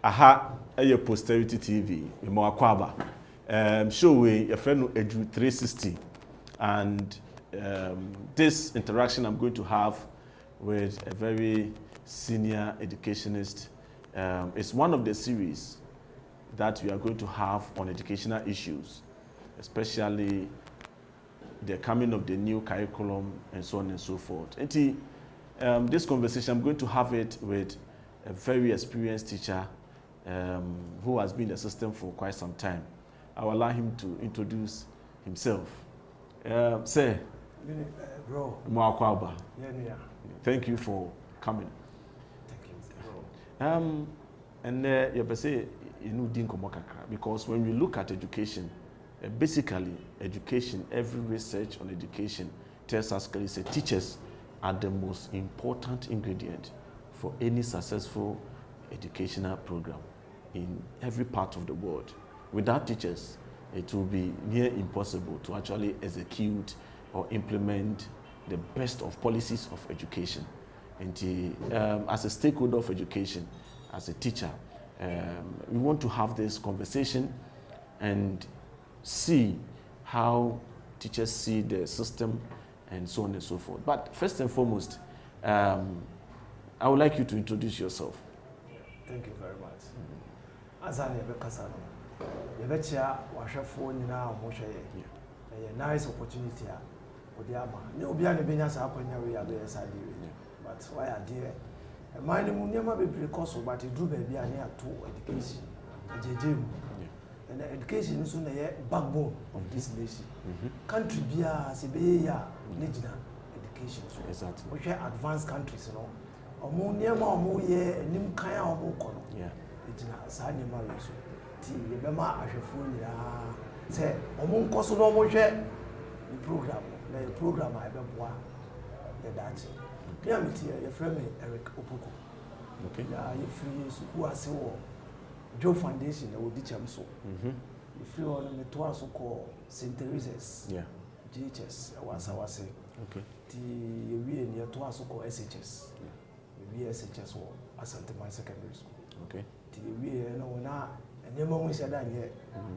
aha a Posterity TV mo akwaba show we your friend EDU360 and this interaction I'm going to have with a very senior educationist is one of the series that we are going to have on educational issues, especially the coming of the new curriculum and so on and so forth. And this conversation, I'm going to have it with a very experienced teacher who has been in the system for quite some time. I will allow him to introduce himself. Sir, bro. Mwakwaba. Yeah. Thank you for coming. Thank you, bro. And you say you know because when we look at education, basically education, every research on education tells us that teachers are the most important ingredient for any successful educational program in every part of the world. Without teachers, it will be near impossible to actually execute or implement the best of policies of education. And as a stakeholder of education, as a teacher, we want to have this conversation and see how teachers see the system and so on and so forth. But first and foremost, I would like you to introduce yourself. Thank you very much. As I never casano, you betcha wash a phone now, Moshe. A nice opportunity. No be any business happen we are there side. But why are dear? A mind never be because but it drew baby near to education. And education is the backbone of this nation. Country be a Siberia, regional education. Exactly. We share advanced countries, you know. Omo niema omo ye nim kan a omo ko no. Yeah. Ejina sa niema we so. Ti ye bema ahwefo nyira. Say omo nkoso no omo hwe the program. Na the program I be boa the that. Me am ti ye friend me Eric Opoku. Okay. Ya ye free school ase wo Joe Foundation na odi chamso. Ye free one me to aso ko St. Teresa's. Yeah. GHS wase. Okay. Ti ye wi ne to aso ko SHS. SHS or Asante Secondary School. Okay. We na Nemamu said that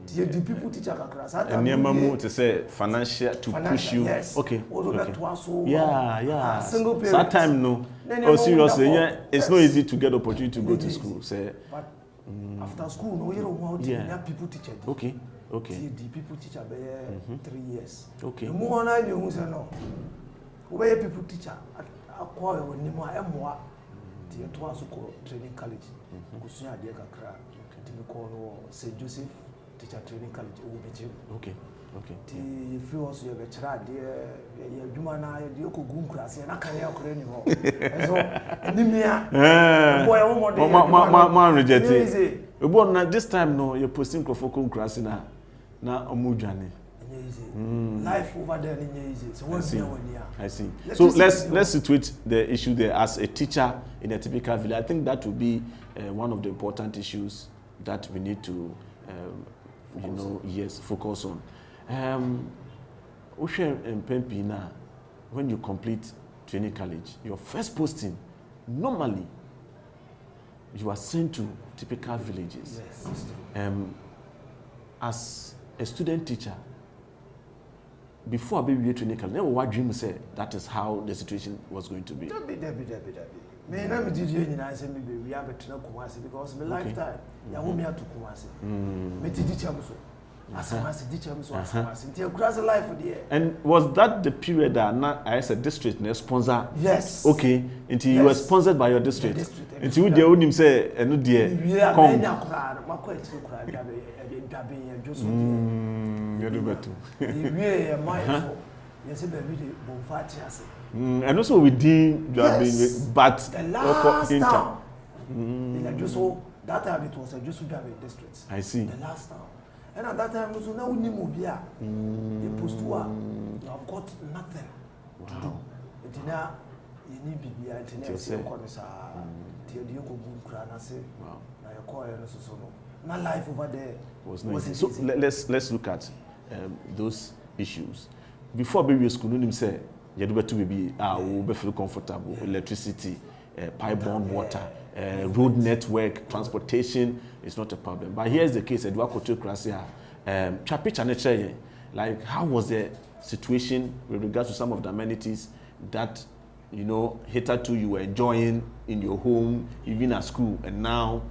the people teach a class. And Nemamu to say financial to push you. Yes. Okay. Yeah. Single parents. That time no. Oh seriously, yeah. It's not easy to get opportunity to go to school. Say. But after school, no, you know how people teach it. Okay. The people teach about 3 years. Okay. The more I know, say no. Where people teach acquire when you are to also training college. Kusunya de kakra. Timi call St. Joseph Teacher Training College Obijem. Okay. Ti free also you be try there you duma na you ko gun krase na kan ya okre ni ho. So enimia boy one more reject it. But na this time no you posting crofoko krase na omudwane. Life over there is easy. So what's the I see. So let's situate the issue there as a teacher in a typical village. I think that will be one of the important issues that we need to, focus on. When you complete training college, your first posting, normally, you are sent to typical villages. Yes. As a student teacher, before I be training college, never what dream say that is how the situation was going to be. Debbie. Me na me did you na say me we have to Kumasi because my lifetime ya wo me to Kumasi. Me teacher so. Asamasi teacher so Asamasi. Until cross life there. And was that the period that I said district sponsor? Yes. Okay. Until you were sponsored by your district. Until you dey own him say eno there. Come. You do better. We my yes, baby, Bonfatias. And also within but the last time, that time it was a just district. I see. The last time, and at that time also now we need the post you have got nothing. Wow. Now you need BBI. Wow. Now you call it so. Now life over there was nice. So let's look at those issues. Before baby school, no say you do better be we feel comfortable. Electricity, pipe-borne water, road network, transportation is not a problem. But here's the case, like how was the situation with regards to some of the amenities that, hitherto you were enjoying in your home, even at school, and now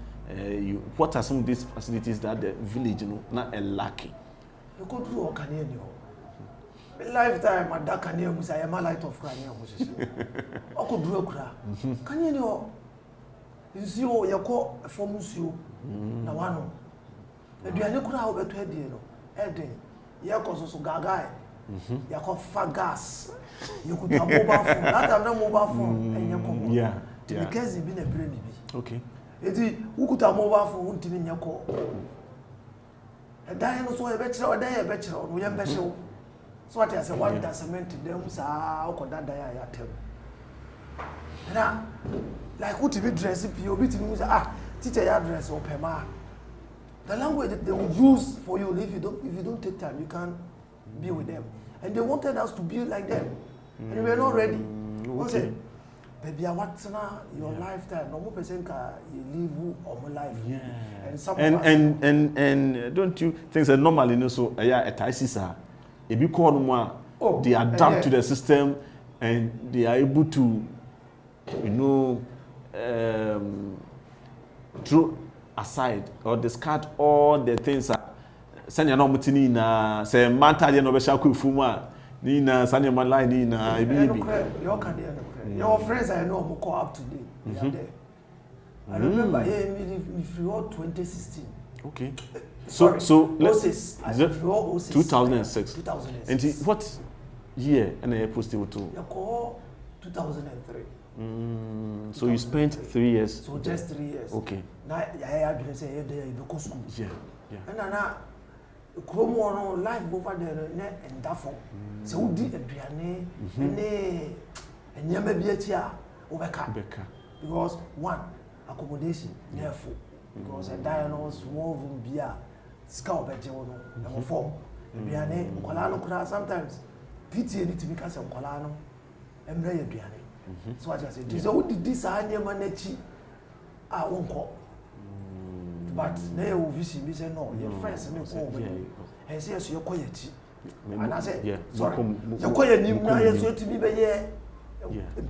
what are some of these facilities that the village, not lacking? You could do a canyon. Lifetime at that canyon, I am a light of crying. I could do a cry. Canyon, you see, you call a form you. Now, one. And you are not going to head, you cause gaga. You call fat gas. You could have mobile phone. That have no mobile phone. And you come. Yeah. Because you've been a brain. Okay. Who could have mobile phone in your call? A dying also a better or day a better or we are better. So what I say, one does cement to them, how could that die? I tell you. Now, like what to be dressing, you be to teacher address or PEMA. The language that they will use for you, if you don't take time, you can't be with them. And they wanted us to be like them. And we are not ready. Okay. Baby, what's now your lifetime? No more person can you live all my life. Yeah. And don't you think that normally so at ICSA, if you call them they adapt to the system and they are able to, throw aside or discard all the things that send your normal na say manta no be sha kwefuma ni na sanya malai ni na your friends I know who call up today. They are there. I remember if you were 2016. Okay. So let's 2006. And what year and I posted to? You call 2003. So you spent 3 years. So just 3 years. Okay. Now I had to say you go school. Yeah. And now Chromo life over there and that form. So who did a piano and never be a chair over because one accommodation therefore because a diagnosis small room beer scalp at your form. Piano, Colano sometimes pity need to be cast on Colano and Ray Piano. So I just said, so who did this manage? I won't call. But they will visit me say no, your friends and and say you're quiet. And I said, sorry, you're quiet, you know, so to be by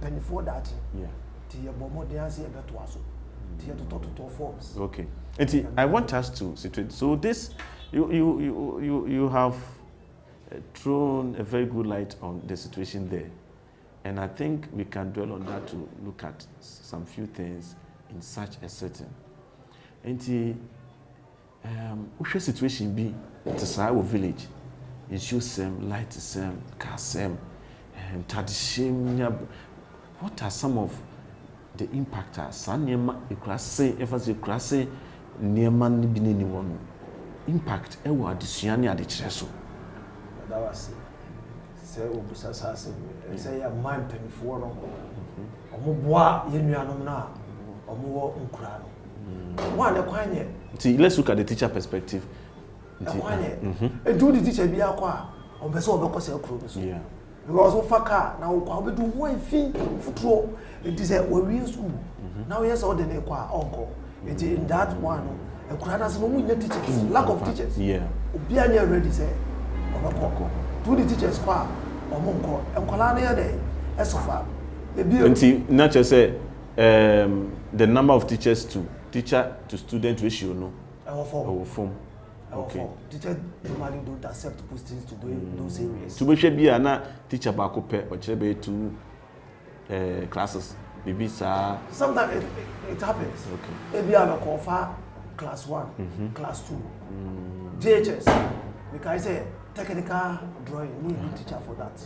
penny for that. Yeah. To your bomb, they answer better to us. To your total forms. Okay. And I want us to situate. So this, you have thrown a very good light on the situation there. And I think we can dwell on that to look at some few things in such a setting. And the situation be to Sayo village, in show some light some car some and tradition. What are some of the impactors? Sanyama a class say, if as a class say, near man be anyone impact a word the Siani at the Cheso. That was say, say a man penny for no more, you know, or more uncrano. One acquire. See, let's look at the teacher perspective. And do the teacher be aqua on the soul because of crews. Yeah. Because of Faka now, we do one thing for it is a real school. Now, yes, all the name uncle. It is in that one, a cranas no teachers, lack of teachers. Yeah. Be ready, say, or do the teachers qua or monco, and Colania day, as so far. Not just say the number of teachers to teacher to student ratio, no? Our form. Okay. Teachers normally don't accept postings to do those areas. To be a teacher back up or chebe to classes. Maybe sometimes it happens. Okay. Maybe I call for class 1, class 2, JHS. Because I say technical drawing, need a teacher for that.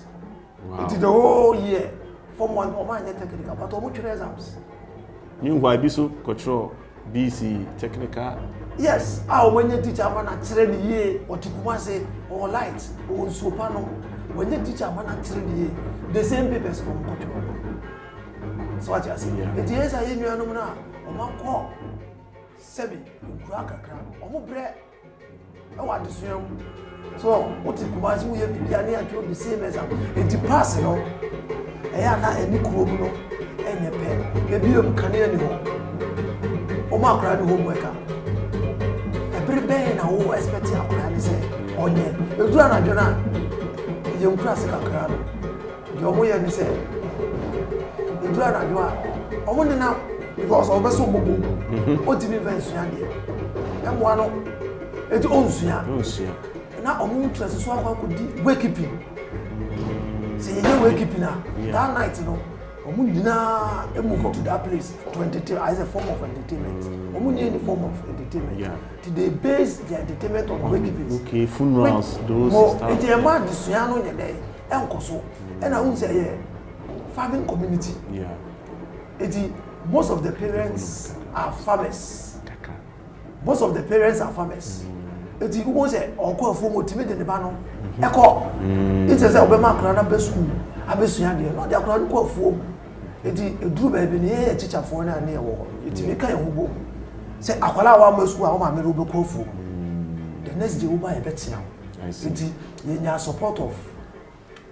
Wow. It is the whole year. Form 1 or mine technical, but almost exams. You why be so control BC technical? Yes, when you teach a man at training year or to say or light or sopano, when you teach a man at training the same papers from control. So what you say? It is a year no more. Or my call 7 crack a crown or more bread. I want to swim. So what it was we have been the same as it pass, you know. I have not any criminal. Maybe you can anymore. Oma akra ni homework a. Every day na wo expect akra ni say onye. Edu anadwo na ye nkura se kakra no. Ye omo ye ni say edu anadwo a omo ni na because obeso bobo. O ti bi vensu ya de. Emwa no eti onsuya. Na omo interest so akwa kodi wake keeping. Say you wake keeping na that night no omo nyina move to that place to entertain as a form of entertainment. Omo need any form of entertainment. Yeah. They base their entertainment on wake keeping. Okay, funerals, those stuff. Eti ema disuya no ye dey enkoso. And I won't say farming community. Yeah. Eti most of the parents are farmers. Most of the parents are farmers. Eti who say okwa fomo timi de ne ba no. Eko. It say obema kra na be school. Abesuya de no de akra ko fomo. Eti eduru ba bi ne teacher for na na e wo. Eti me kan ho bo. Say akwala wa ma school a wo ma me ro be ko fomo. The next day wo ba e betia. Eti ye nya support of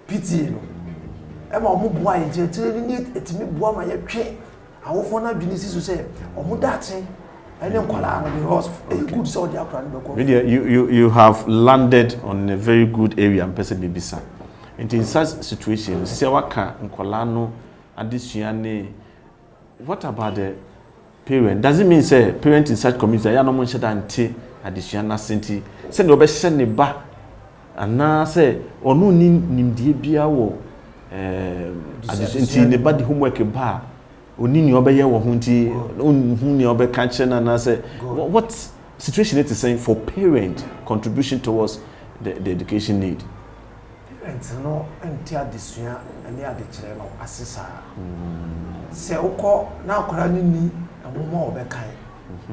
PTA no. E ma omo boa ye je tire ni etimi boa ma ye twe. Awofo na dwini si so say omo dache. You have landed on a very good area and person bibisa. In such situations, say waka nkolano adisuane. What about the parent? Does it mean say parent in such community ya no mo nhyeda nte adisuana senti say no be hye ne ba ana say onu nimdie bia wo adisuanti ne ba di homework ba onini obeye wo hunti onhuni obeka chena na say what situation it is saying for parent contribution towards the education need. Parents no entia desua ene ade kire no asesa se ukọ na akora ni amoma obekan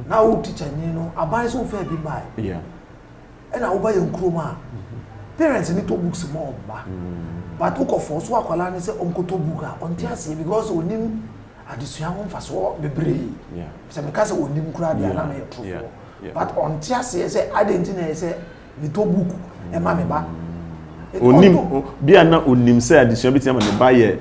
na wo teacher ni no aban so fa bi mai yeah ena wo ba ye nkroma parents ni to books mo ba but ukọ for so akwala ni say onkoto book a ontia se because onim adisuya ho mfaso bebre yeah se me ka se onim kura bia na me yetofo but ontia se identity na se ni to book e ma me ba onim bia na onim se adisuya bi tiama ne ba ye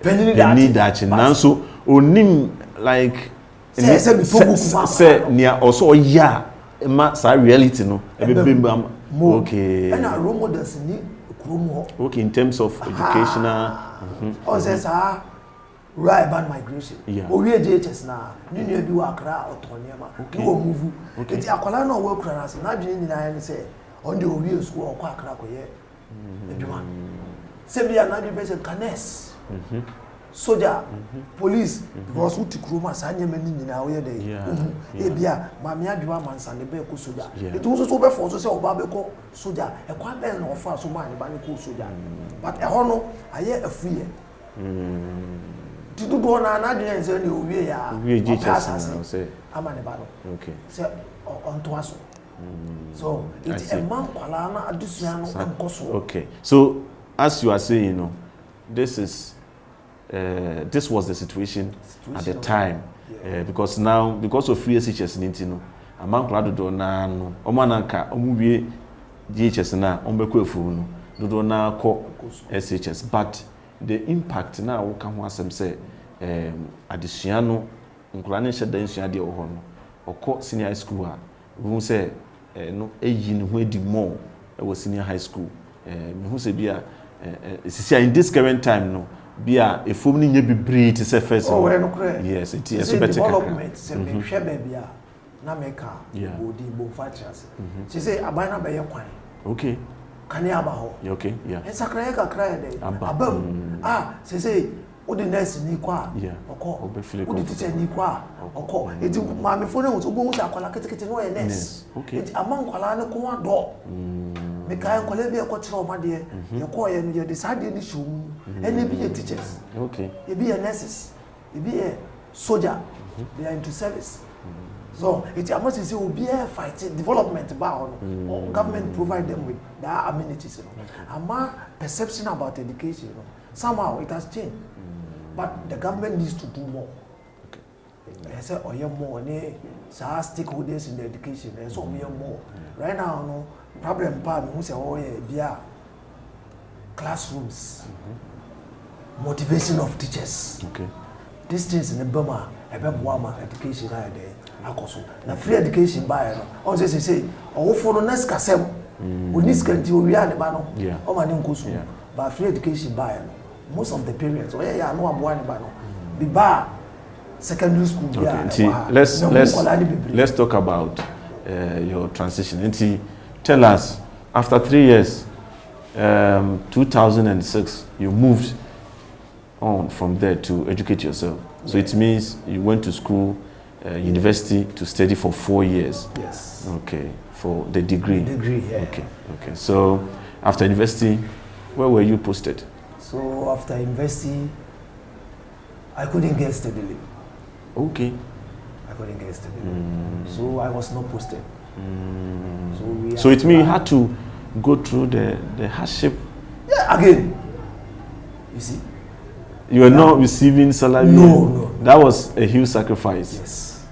penny dachi nanso onim like se mi to book ma se nia also ya ma sa reality no e be bemba okay and our role models ni kurom ho okay in terms of educational o se sa right band migration owie JHS na ninu bi wa akra otoniema ni wo move eti akwala na wo kura na se na dwene nyina ya ni se on the owie school okwa akra koye eduma se bia na bi be se canes soldier police because uti kroma sa nyema ni nyina wo ye dey e bia ma me adwa mansa ne be ko soldier eti wo so be force se oba be ko soldier e kwa be na ofa so ma ne ba ne ko soldier but e ho no aye afuye Tidu do na dwene se ne owie ya Jesus na say amane ba no okay se onto aso so it a man kwala na adusua no enkoso okay so as you are saying you know this was the situation at the time because now because of free SHS ninti no aman kwala do na no omo nanka omo wie GHS na omo bekọ efu no do na kọ SHS but the impact na wo ka ho asem say adesua no nkura ne hyeda nsua de wo ho no okọ senior high school a wo say no eyi ne ho edi more e wo senior high school me ho say bia in this current time no bia efom ni nya bibre ti say first yes it is so better development say me hwe ba bia na meka odi bo fatras say aban na be ye kwan okay kani aba ho okay yeah esa kraye ka kraye dey abam say odi nurse ni kwa okọ odi teacher ni kwa okọ eti ma me fo na so bo so akwala ketekete no ye nurse eti aman kwala ne ko ado me kai kwala bi e ko tire o made ye ko ye no ye decide ni show ene bi ye teachers okay e bi ye nurses e bi ye soldier they are into service so it must say obi fight development ba on government provide them with their amenities ama perception about education somehow it has changed but the government needs to do more I say more stakeholders in the education and so more right now no problem pa me who say bia classrooms motivation of teachers okay these things in the Burma ebe boama education are there akoso na free education buy no on say o for no next kasem oni skanti o wi ane ba no o ma ne nkosu but free education buy no most of the parents oh yeah no abo ane ba no be ba secondary school let's talk about your transition. Tell us, after 3 years, 2006, you moved on from there to educate yourself. So it means you went to school, university, to study for 4 years. Yes. Okay, for the degree. Degree, yeah. Okay. So after university, where were you posted? So after university, I couldn't get study leave. Okay. I couldn't get study leave. So I was not posted. So it means you had to go through the hardship. Yeah, again. You see? You were not receiving salary. No. That was a huge sacrifice. Yes.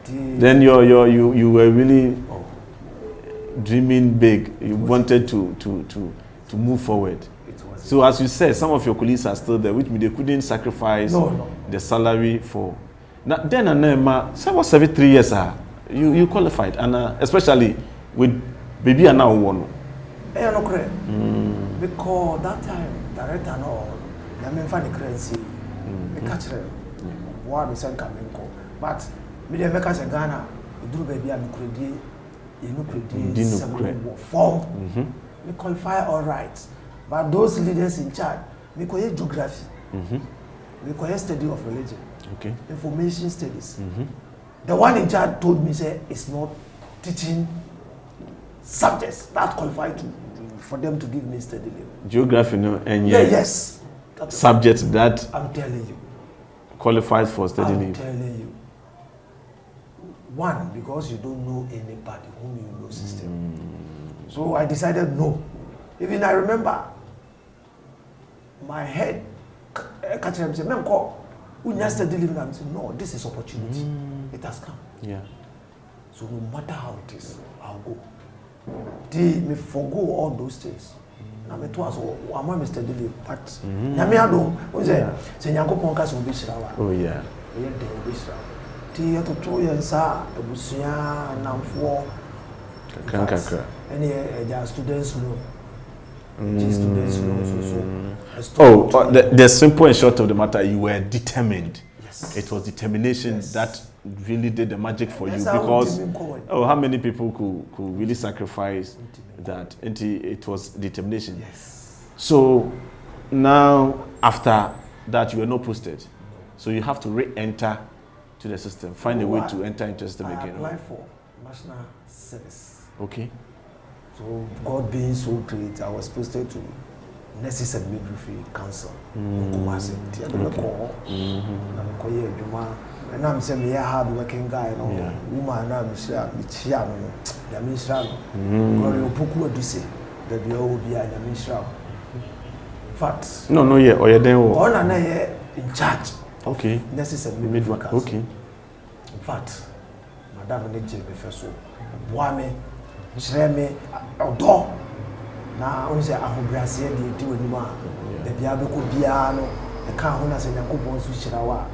Then you were really dreaming big. You wanted to move forward. So as you said, some of your colleagues are still there, which means they couldn't sacrifice the salary for. Now, then and so was every 3 years, you qualified, and especially with baby and now one. No correct. Because that time director no, I mean funny currency. Me catch them. What me send coming ko. But me dey make us in Ghana. You do baby and credit. You no credit. Some form. Me qualify all right. But those leaders in charge, me call geography. Me call study of religion. Okay. Information studies. The one in charge told me say it's not teaching subjects that qualify for them to give me study leave. Geography, no, and yes. Subjects that I'm telling you qualifies for study leave. I'm telling you. One, because you don't know anybody whom you know system. So I decided no. Even I remember my head catching him say, "Menko, we need study leave." I'm saying, "No, this is opportunity. It has come." Yeah. So no matter how it is, I'll go. Me forgo all those things. Na me to as I'm Mr. Dili, but na me ado, o say Nyankopon ka so be shirawa. Oh yeah. O ye de be shirawa. Ti to 2 years abusua namfo kakra. Any students know. Students know so. The simple and short of the matter, you were determined. Yes. It was determination that really did the magic for you, because how many people could really sacrifice that? And it was determination. Yes. So now after that you were not posted, so you have to re-enter to the system, find a way to enter into the system again. I applied for national service. Okay. So God being so great, I was posted to Nurses and Midwifery Council. And I'm saying, me a hard working guy, no woman, I'm sure, the minister, or Puku do say that the old be a minister. Fact. No, or you're there. Or in charge. Okay. Nurses and Midwifery Council. Okay. In fact, Madame Niche Befeso, Boame, Shreme, outdoor. Now, I say, I hope Brazil did do anymore. The Biabeco piano, the car who has a coupon switch awa,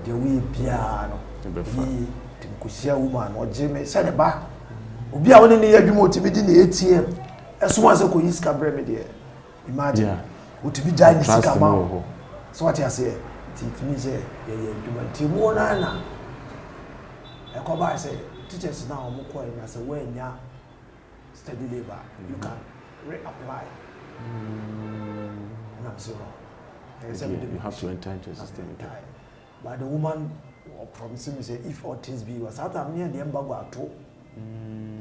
the wee piano, the Kusia woman, or Jimmy said a bar. Be only near you motivating the ATM as soon as a Koiska Bremedy. Imagine, would be giant come out. So what I say, it means a Timona. I come by say, teachers now, Moko, as a way now, study labor, you can reapply. You have to enter into the system. But the woman promising me say if all things be was out of near the embargo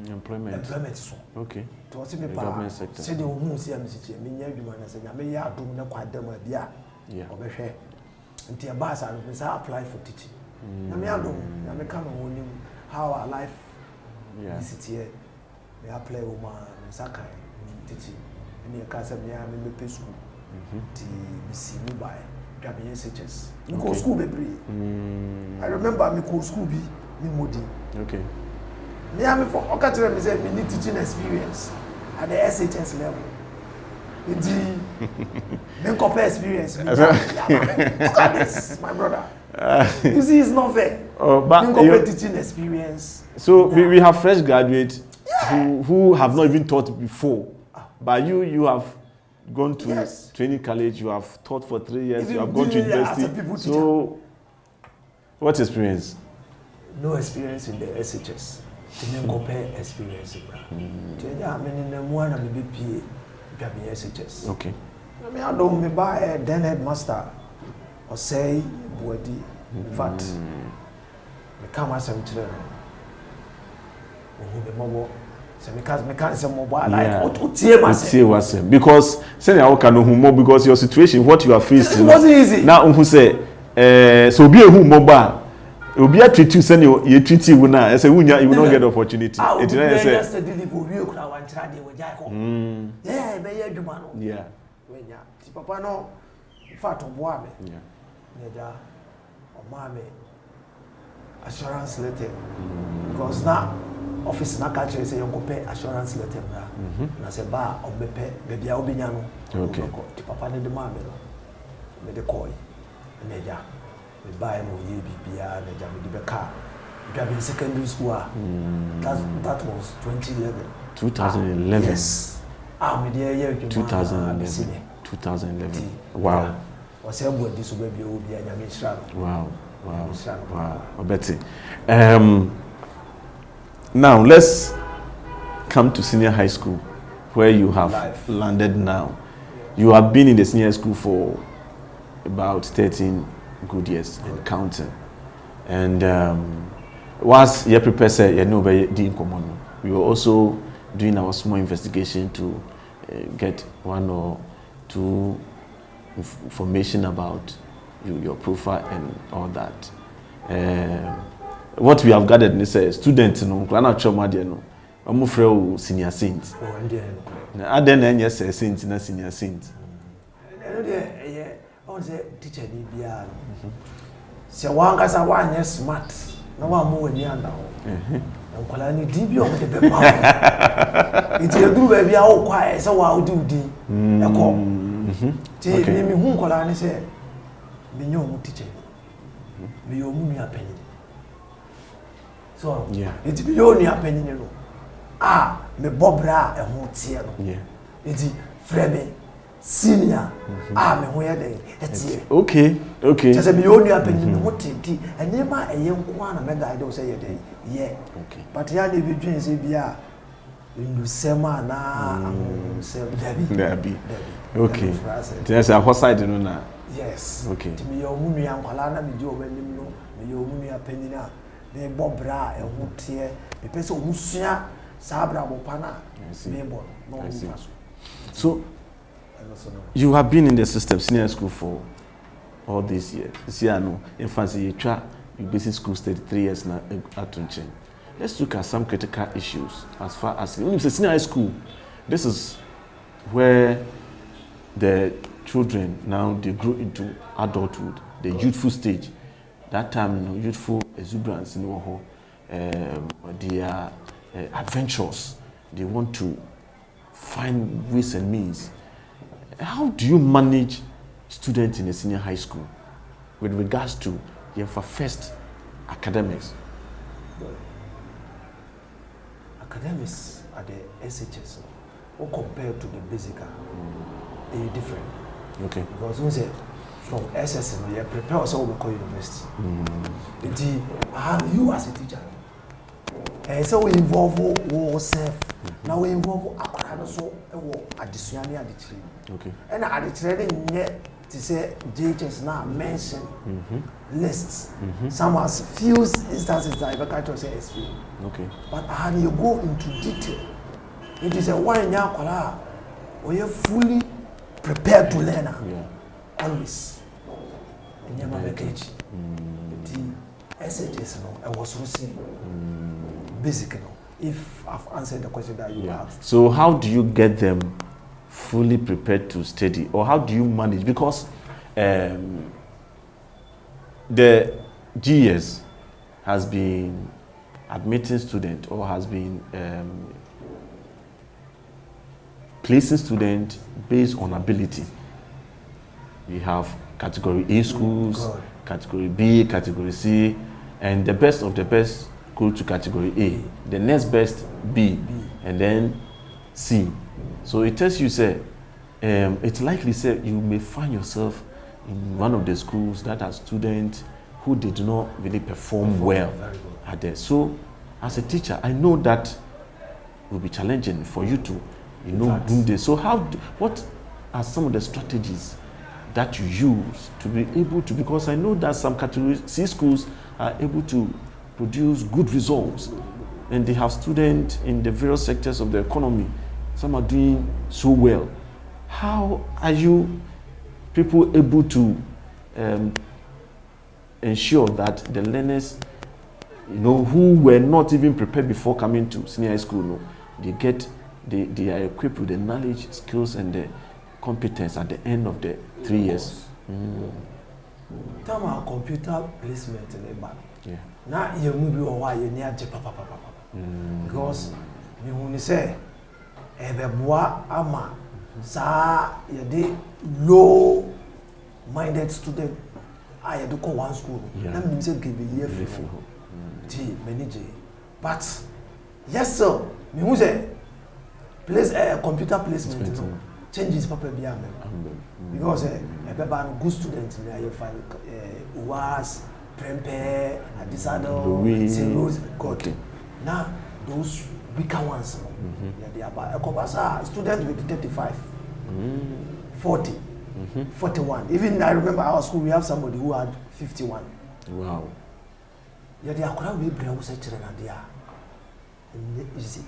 employment. So. Okay. To also me government sector. Say the woman see am see me nya adwuma na say na me ya adom na kwadam bia. Yeah. Obehwe. Nti e ba sa no say apply for teaching. Na me adom na me come on how our life is here. Me apply woman sakai teaching. Me ka say me pay school. Ti me see me buy Gabriel SHS. Me go school baby. I remember me go school be me modi. Okay. Me am for okatere me say me need teaching experience at the SHS level. Me compare experience. Look at this, my brother. You see, it's not fair. But teaching experience. So we have fresh graduates who have not even taught before. But you have gone to training college, you have taught for 3 years, you have gone to university. So, what experience? No experience in the SHS. To compare experience. SHS. Okay. I mean, I don't buy a then headmaster or say, body. In fact, we come as some children. Because because your situation, what you are facing, it wasn't easy. Now who say so be a who mobile. It will be a treat you send you treat you now. I say you will not get the opportunity. Yeah. Papa no fat of boy. Yeah. Assurance letter. Because now office na catch say you go pay assurance letter na. Na say ba obepe baby a obinya no. Okay. Papa ne de ma me no. Me de call. Neja. Me buy mo ye bibia neja me de be car. Driving secondary school. That was 2011. 2011. Yes. Me de year 2011. 2011. Wow. Was able to so baby obi anya me shira. Wow. Betty. Now let's come to senior high school, where you have landed now. You have been in the senior school for about 13 good years and counting. And once you prepare, say you know by the common, we were also doing our small investigation to get 1 or 2 information about your profile and all that. What we have gathered is a student, Grana Choma, I'm afraid senior saint. I then yes, a saint, not senior saint. I was a teacher, so one guy's a 1 year smart. No one more near now. I'm calling DB on the paper. It's a do baby, I'll quiet, so I'll do the call. Take me whom Colani said. Me no teacher. Me your money a penny. So it's be only a penny. Me Bobra and Motier. It's Freme senior. Me where they. Okay. Just be only a penny. What and never a young one. I don't say a day. Yeah. Okay. But here they be doing Zebia. In Sema na Debbie. Okay. There's a whole side now. Yes. Okay. To me, your money and Colana be doing when you know your money a penina. They Bobra and Woodtier, the person who share Sabra Bopana. I see. So, you have been in the system, senior school, for all these years. See, I know, in fancy, you try, you basic school study 3 years now at Tunchen. Let's look at some critical issues as far as when you say senior high school. This is where the children now they grow into adulthood, the youthful stage. That time, youthful exuberance, they are adventurous. They want to find ways and means. How do you manage students in a senior high school with regards to your first academics? Academics at the SHS, or compared to the basic, they are different. Okay. Because we say from SS, we are prepared to go to university. You as a teacher, and so we involve ourselves. Now we involve Akrano so at the Suani at the tree. Okay. And at the trading yet to say JHS now mention lists. Some has few instances that I can't say SP. Okay. But how you go into detail? It is a 1 year kola where you're fully prepared to learn. Always. And you're not engaged. The SHS, I was receiving basic. If I've answered the question that you asked. So how do you get them fully prepared to study, or how do you manage? Because the GS has been admitting students or has been placing students based on ability. We have category A schools, category B, category C, and the best of the best go to category A. The next best B, and then C. So it tells you, say, it's likely, say, you may find yourself in one of the schools that are students who did not really perform well at there. So, as a teacher, I know that will be challenging for you to, do this. So, what are some of the strategies that you use to be able to? Because I know that some category C schools are able to produce good results, and they have students in the various sectors of the economy. Some are doing so well. How are you people able to ensure that the learners, who were not even prepared before coming to senior high school, they are equipped with the knowledge, skills, and the competence at the end of the 3 years? Time our computer placement in the back. Yeah. Now you move or why you near papa. Because you say bois ama sa you low minded student I had to call one school. That means give a year for manage. But yes sir, me who say place computer placement changes papa biya because a good student you find was prepare adisado zeros got now those weaker ones they are about student with 35 40 41. Even I remember our school we have somebody who had 51. Wow. Yeah, they are quite we bring us children and they are easy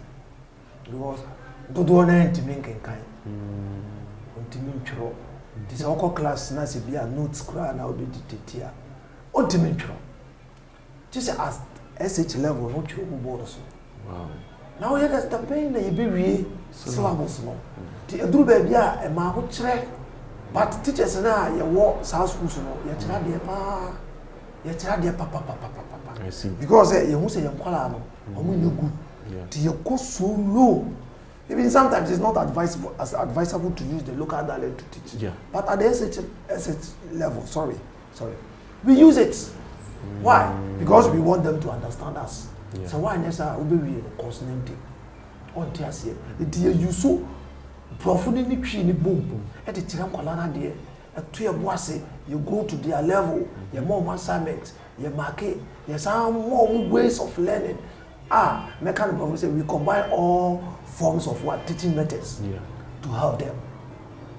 because do do na ntimi nkenkan ntimi ntworo this all class na se bia notes kra na obi dictate a ntimi ntworo just as SH level no tworo board so. Wow. Now you just the pain na you be wie syllabus no the eduru ba bia e ma ho kire but teachers na ye wo sa schools no ye kira de papa. I see. Because you who say you kwala no omo you good. You go so low. Even sometimes it's not advisable to use the local dialect to teach. Yeah. But at the SH level, sorry, we use it. Why? Because we want them to understand us. Yeah. So why necessarily we be consonant? On TSC, it you so profoundly tree boom. At the Tiram Kolana there, at 2 years, you go to their level, you more assignment, you mark it, there's some more ways of learning. Mechanical say we combine all forms of teaching methods to help them.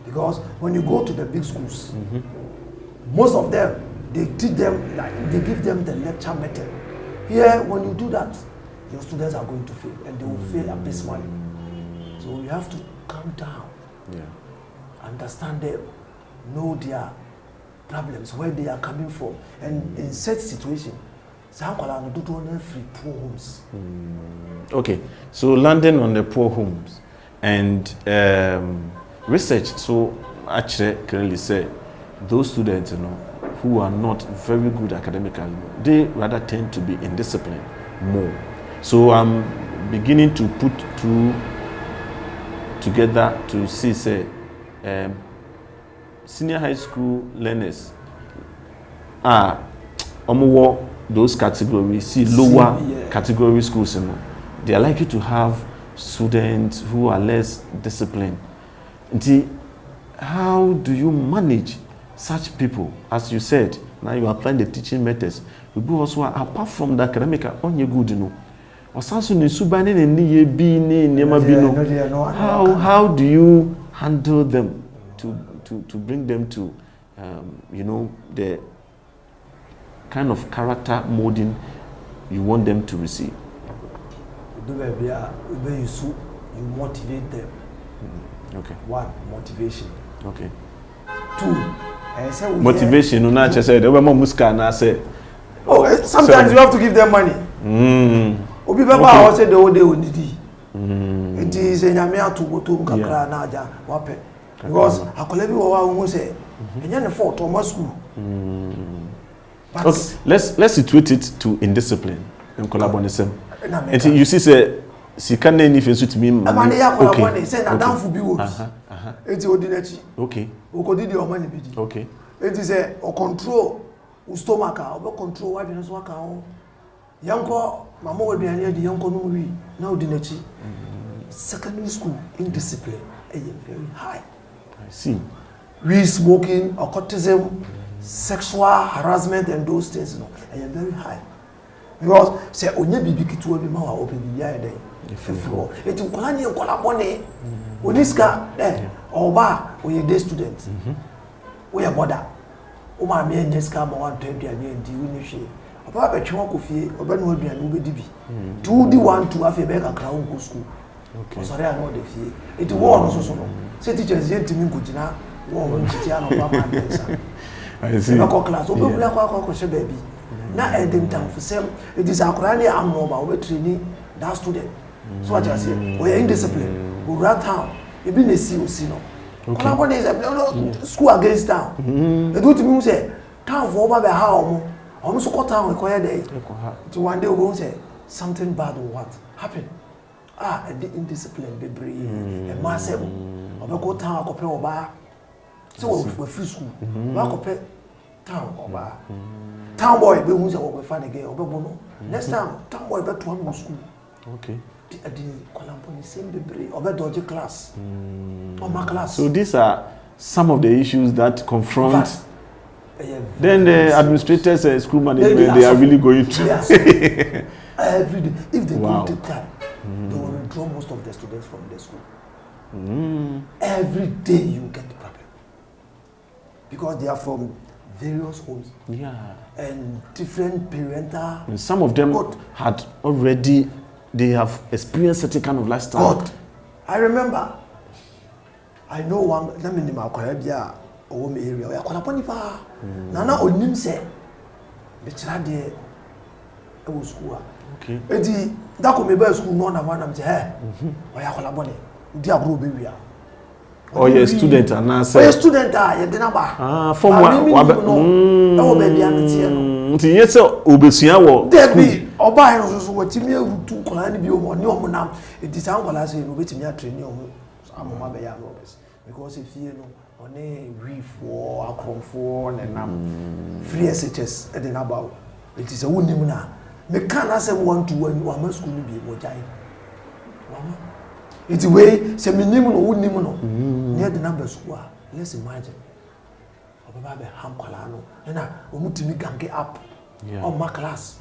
Because when you go to the big schools, most of them they teach them they give them the lecture method. Here, when you do that, your students are going to fail and they will fail abysmally. So you have to calm down, understand them, know their problems, where they are coming from, and in such situation. Free poor homes. Okay, so landing on the poor homes and research. So actually, clearly say those students, who are not very good academically, they rather tend to be indisciplined more. So I'm beginning to put two together to see, say, senior high school learners are those categories, see lower category schools, they are likely to have students who are less disciplined. And how do you manage such people? As you said, now you apply the teaching methods. We go also apart from the academic, on your good, how do you handle them to bring them to the kind of character molding you want them to receive? You motivate them. Okay. 1, motivation. Okay. 2, motivation. Sometimes you have to give them money. Obi baba I say the whole day onidi. It is a nyame atugoto nkakra na aja wape. Because akolebi wo who say enya ne fault o school. Okay, let's situate it to indiscipline and collaboration. And you see, say, can any if you to me, okay. Say na down for be works. It's ordinary. Okay. O ko di your money be. Okay. It is a control stomach obe control what you so aka ho yanko mama oduane adi yanko no wi na odi nachi secondary school indiscipline very high. I see. We smoking, occultism, sexual harassment and those things, you know, very high. Because say onye bibi kitu obi ma wa obi bibi ya dey. Efo. Eti nkwala ni nkwala bone. Oniska oba oye day student. We mother. O ma me enyeska ma wan to aduane ndi we ni hwe. Oba ba twe akofie, oba no aduane wo bedi bi. Tu di 1 2 afi be kakra wo go school. Okay. Sorry I know the fee. Eti wo no so no. Say teachers yentimi nkujina wo won titia no ba ma densa. I see. Na ko class o be bula ko she baby. Na edem time for sem it is akura ni amnoba we training that student. So what you say? We are indiscipline. We rat town. E be na see o see no. Okay. Kola is school against town. E do timi say town for over be how omo so ko town e ko ye dey. To one day we go say something bad or what happen. The indiscipline be brave. E massive. Obe ko town akopɛ oba. So we free school. We akopɛ town oba. Town boy be hu say we find again obe bo no. Next time town boy be to am school. Okay. The Columbia same be brave. Obe dodge class. My class. So these are some of the issues that confront. Then the administrators, school management, they are really going to. Every day, if they don't take time, they will withdraw most of the students from the school. Every day you get the problem because they are from various homes. And different parental. And some of them had already. They have experienced certain kind of lifestyle. I remember. I know one. Let me name my Caribbean or home area. I call upon pa. Nana onim say. The child there. I was school. Okay. Edi that could be by school. No, na man am say. Hey. I call upon it. Di abro be we. Oh, you're a student and now say. Oh, you're a student. You didn't ba. From what? No, baby, I'm here. Yes, sir. Obesua wo. Debi oba hin so watimi awutu kola ni bi o ni o nam e di san kola say no betimi atreni o amoma be ya no because if you know oni reefo akromfo na nam free SHS e dey na ba it is a wonim na me kan asem 1 to 1 wa ma school ni bi mo jai mama it way say me nim no wonim no near the number school let's imagine oba be ham kola no na o mutimi gange up on my class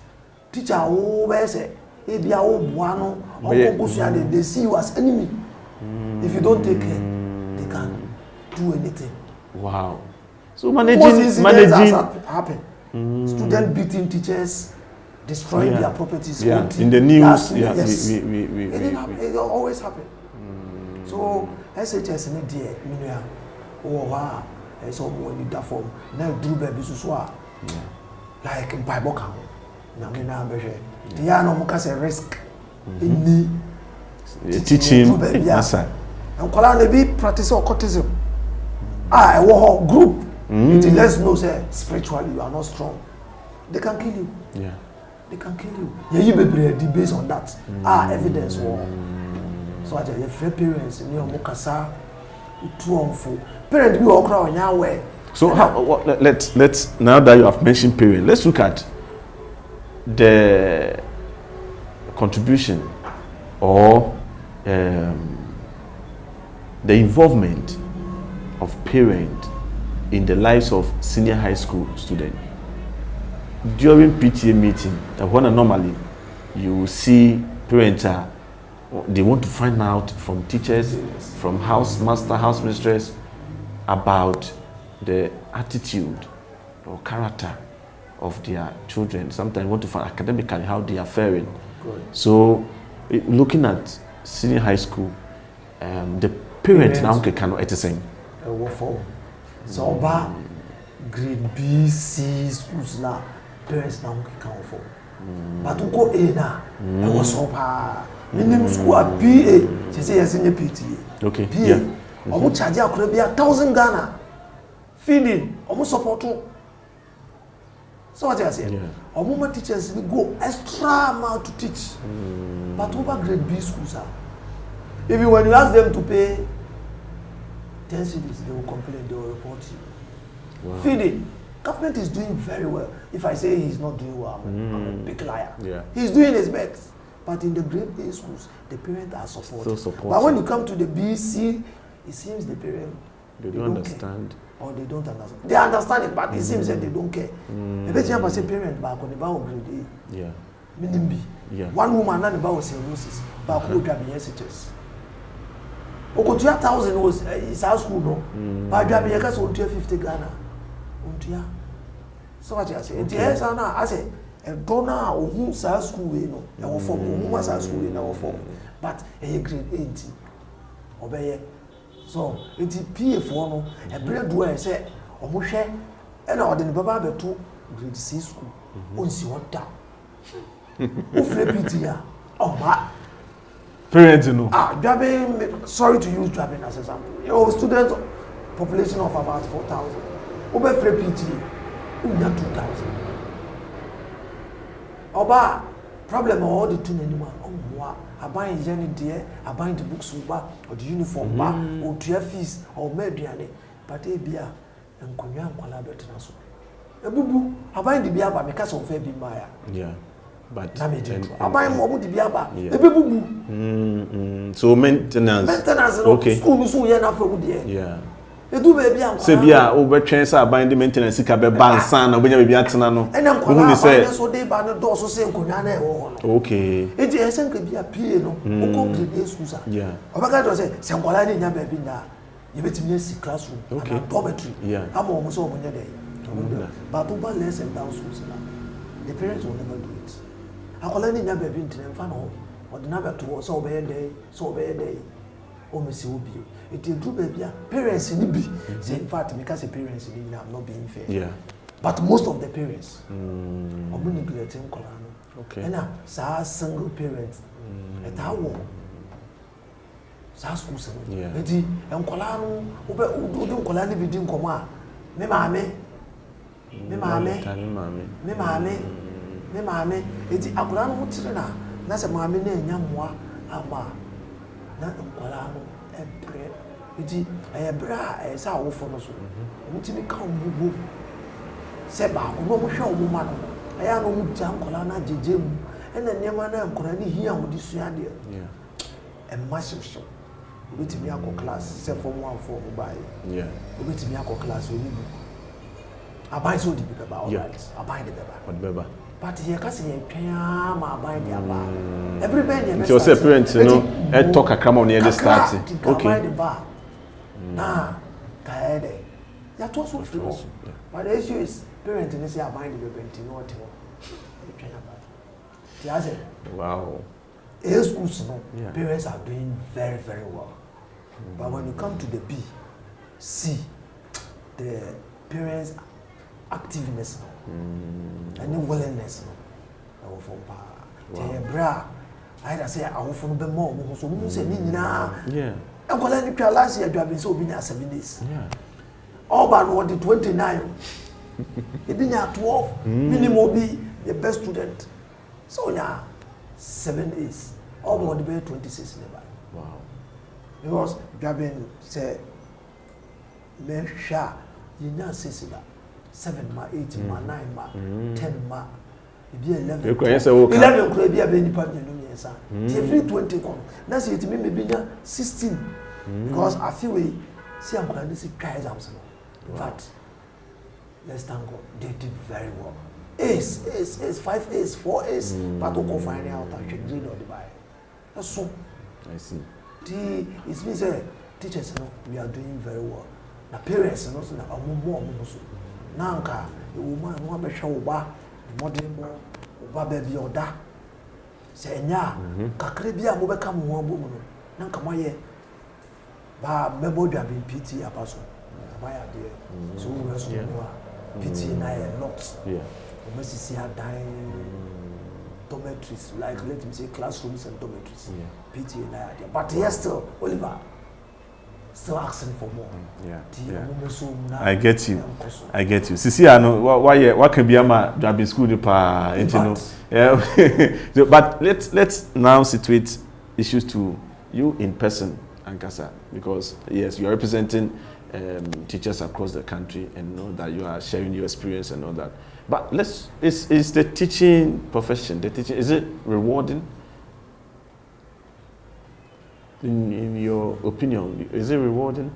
teacher who be say e bia wo boa no onko they see you as enemy if you don't take care they can do anything. Wow. So managing happen. Student beating teachers, destroying their properties. In the news. Yes. It always happen. So SHS in there minua oh wow so when you da form now do baby so like in Bible can na me na be hwe the ya no mo ka say risk any teaching answer and kola na be practice occultism I wo group it lets know say spiritually you are not strong they can kill you they can kill you you be based on that evidence war so I your free parents ni o mo kasa too unful parent be okra onya we. So let's now that you have mentioned parent, let's look at the contribution or the involvement of parent in the lives of senior high school students. During PTA meeting, normally you will see parents they want to find out from teachers, from house master, house mistress about the attitude or character of their children. Sometimes want to find academically how they are faring. Good. So, looking at senior high school, the parents now can it is so about grade B, C schools now, parents now can afford. But to go A now, it was so hard. Minimum school at PA, she say yes in PTA. Okay. PA. Almost charge a could be 1,000 Ghana. Feeding, almost support. So what I say? Almost teachers go extra amount to teach. But over grade B schools are. Even when you ask them to pay 10 cedis, they will complain, they will report you. Wow. Feeding, Government is doing very well. If I say he's not doing well, I'm a big liar. Yeah. He's doing his best. But in the grade A schools, the parents are supporting. But when you come to the B, C, it seems the parents they don't understand. Or they don't understand. They understand it, but it seems that they don't care. If you say parent back on the bow grade A, yeah. Meaning B. Yeah. One woman not about cirrhosis, but who can be SHS. Oko 2,000 was is our school, no? But you have a case on 50 Ghana. So what you say? Yes, I say, a donor or who's our school, no, our form, who was our school in our form, but a grade 80. Obey. So it's PF1, no, a bread where I say, or Moshe, and I didn't Baba to grade C school. Once you want that. Who flip it here? Oh, my. Parents, you know. Driving, sorry to use driving as an example. Your student population of about 4,000. Over free PTA, we have 2,000. Oba, problem all the two anyone. Oh, wow. I buy a journey dear, I buy the books or the uniform, or to fees, or mediane, but a beer and Konya collaborate. A boo, I buy the beer because of Fabi Maya. Yeah. But I buy more the biaba. So maintenance okay. School so enough for good. Yeah. You do baby am. Say bia over transfer buying the maintenance ka be ban san na onya baby atena no. We say so dey ba no do so say nkonya na e wo no. Okay. E dey esen ka bia pie no. O complete school sa. Yeah. Obaka do say se nkola ni nya baby na. You betimi see classroom and dormitory. Yeah. Am o mo so omo nya dey. But over less and down schools na. The parents will never do it. Akola ni nya baby ntene mfa no o de na beto so obeye dey o mesi obi it do baby parents ni bi say in fact because the parents ni I'm not being fair, yeah, but most of the parents obi neglecting kola no. Okay. And now single parents et awo sa school se no enti enkola no obi nkola ni bi di nkomo a me maame eti akola no mutire na se maame na enya moa ama na nkola no ebre eti ebra esa awofo no so mutimi ka omugo se ba ko no mo hwe omo ma no aya no mu ja nkola na jeje mu ena niam na nkola ni hia mo di sua de e massive obetimi akọ class se form 1 form by obetimi akọ class oni bu abai so di beba all right abai de beba but here ka say twa ma abai de aba every ben you say parents no e talk akram on the start okay na kaede ya to so free but the issue is parents ni say abai de beba nti no what twa aba ya say wow schools no parents are doing very very well. But when you come to the B, C, the parents' activeness and willingness, I say I will follow them more. So we say, yeah. I'm calling you last year. You have been so busy 7 days. Yeah. Auburn wanted 29. It didn't have 12. Minimum be the best student. So yeah, 7 days. Auburn wanted to be 26 never. Wow. Because Gabin said, Mesha, you know, 7 ma, 8 ma, 9 ma, 10 ma, 11. 11 could be a baby partner, yes, sir. 20 con. That's it, maybe 16. Because I feel we see, I'm going to see guys. In fact, let's thank God, they did very well. Ace, 5 A's, 4 A's, but we'll find out I can read or the buy. That's so. I see. It means teachers, we are doing very well. The parents, also, are more. Nanka, a woman, one be show ba, the modern boy, or baby or da. Say, ya, Cacrebia, will become one woman. Nanka, my year. Ba, Mebo, have been PT a person. My idea. So we were so PT and I a lot. Yeah. We must see her dying. Dormitories, like let me say classrooms and dormitories. Yeah. PT and I, but yes, still Oliver, still asking for more. I get you. Sisi, I know why can be a driving school you know. Yeah. But let's now situate issues to you in person, Ankasa, because yes, you are representing teachers across the country and know that you are sharing your experience and all that. But is the teaching profession, is it rewarding? In your opinion, is it rewarding?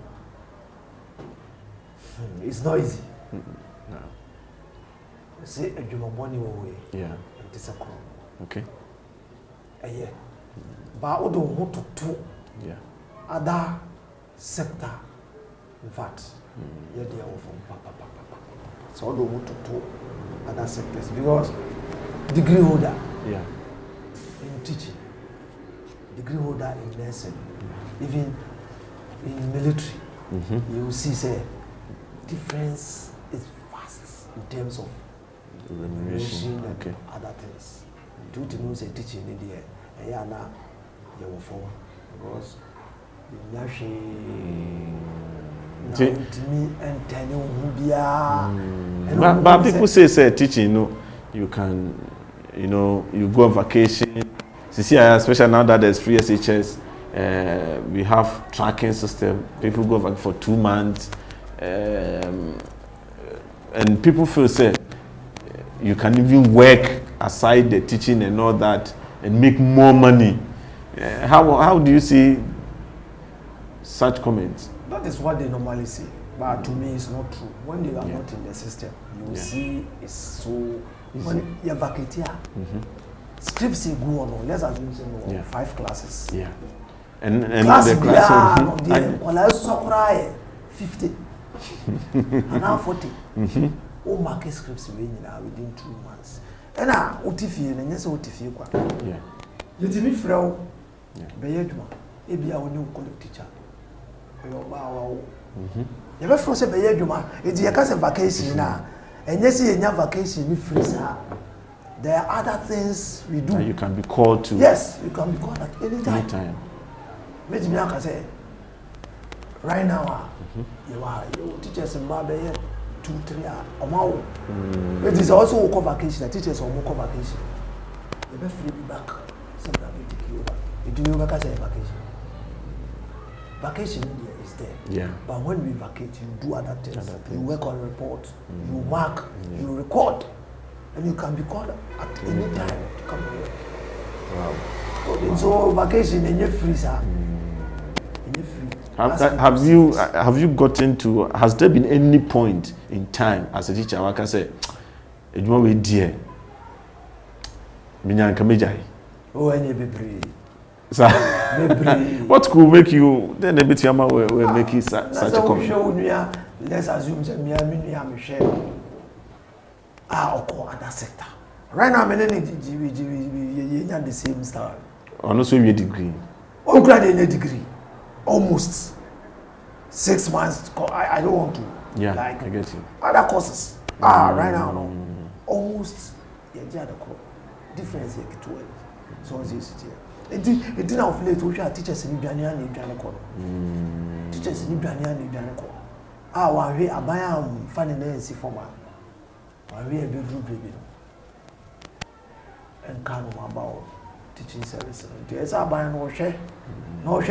It's not easy. No. Say a human money away. Yeah. It is a crop. Okay. Yeah. But I don't want to do other sector. In fact, yeah, they are from so I don't want to do other sectors because degree holder in teaching, degree holder in nursing, even in military, you will see say difference is vast in terms of remuneration and other things. Due to know say teaching in the air, now you will forward because the but people say teaching, you can, you go on vacation. See, especially now that there's free SHS, we have tracking system. People go back for 2 months, and people feel say you can even work aside the teaching and all that and make more money. How do you see such comments? That is what they normally say, but to me it's not true. When they are not in the system, you will see it's so when you vacate here, scripts go on. Let's assume 5 classes. Yeah, and class the class 50 and now 40. All market scripts within 2 months. And now OTF and yes OTF kwa. Yeah. You tell me frau. Beyeduma. Ebi a woni collect teacher. You be say beyeduma. Edi ya kase vacation na. Enye si enya vacation ni free sa. There are other things we do. And you can be called to. Yes, you can be called at any time. Anytime. Maybe I can say right now you are teachers in Mabeye 2-3 hours. It is also a vacation. The teachers are more vacation. They be free back. Sometimes they take you over. You do you say vacation? Vacation is there. Yeah. But when we vacate, you do other things. You work on reports. You mark. You record. And you can be called at any time to come to work. Wow. So vacation in your free, sir. Have you gotten to? Has there been any point in time as a teacher where I can say, "Eduma we dear, minyan kamejai." Oh, any baby. What could make you then a bit yama will make it such a comment? Let's assume that me and share. Or other sector. Right now, we the same style. Also, we a degree. Oh, graduate a degree. Almost 6 months. I don't want to. Yeah, like I get you. Other courses. Right now, no. Almost difference here. So it's here. It didn't affiliate with teachers in Ghana and Ghana. Teachers in Ghana and Ghana. One way I buy finance former. One way a bedroom baby. And kind of about teaching services. Yes, I buy no share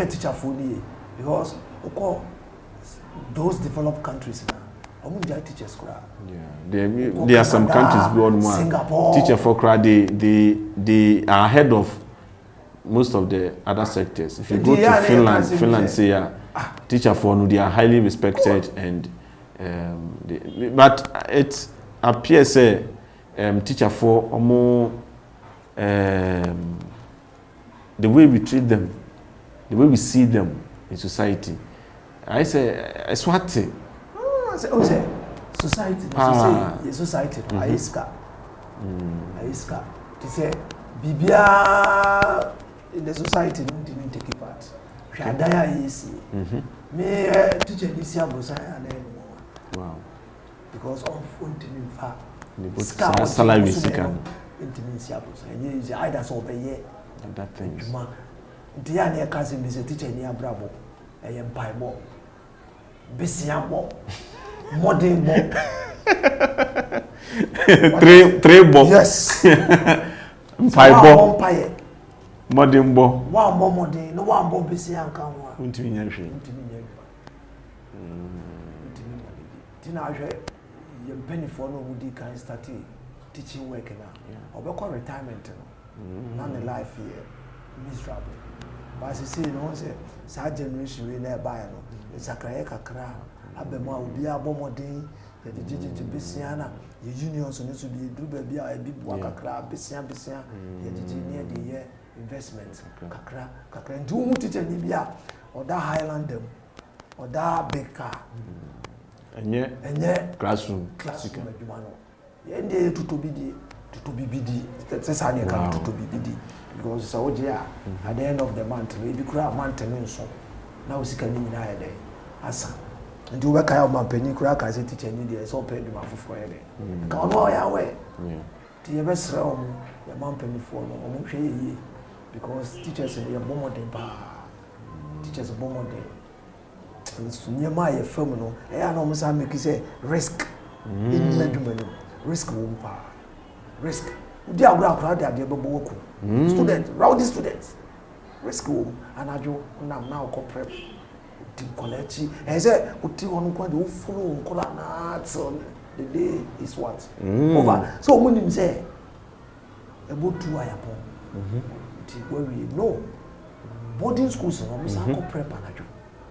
teacher fully because those developed countries now, teachers yeah, there are some countries beyond one. Singapore, teacher for they are ahead of most of the other sectors. If you go to Finland say teacher for they are highly respected and but it appears teacher for more. The way we treat them, the way we see them in society. I say, I swat. Society. Society. Aiska. To say, Bibia in the society didn't take it part. Shadaya is me teacher this year was wow. Because of ultimate fact. The salary is can. Intimacy and either so by that things. Dear near cousin is a teacher near Bravo, I am by more. Bessiamo, modern more. Three bo. Yes. Five modern bo. One more modern, no one more Bessian come. Tina ahwe ye penny for no would can start teaching work now. Or call retirement no. None life here miserable. But as you see, no one say sa generation we never buy no. It's a cry kakra. Abema will be a bomodin, the digit bisiana, the unions need to be do baby a big waka crab, bisia, the near the year investments, kakra, and do teacher Libya or that Highland them or that big car. And yet, classroom. And they to be BD. That's how you come to be BD. Because Saudi at the end of the month, maybe crowd mountain so. Now we can in a day. Asa. And do work out my penny crack as a teacher need so paid my for a day. Come on, away. The best realm, the mount penny for no because teachers are bomber day. Teachers are bomber day. Near my phenomenal, I almost make you say risk in measurement. Risk won't power. Risk. They are crowd at the Boboku. Students, rowdy students. Risk womb, and I do now corporate. Collecti, and say, Uti on quite follow Colana, so the day is what? Over. So when him say, about 2 hours where we know boarding schools and almost corporate manager.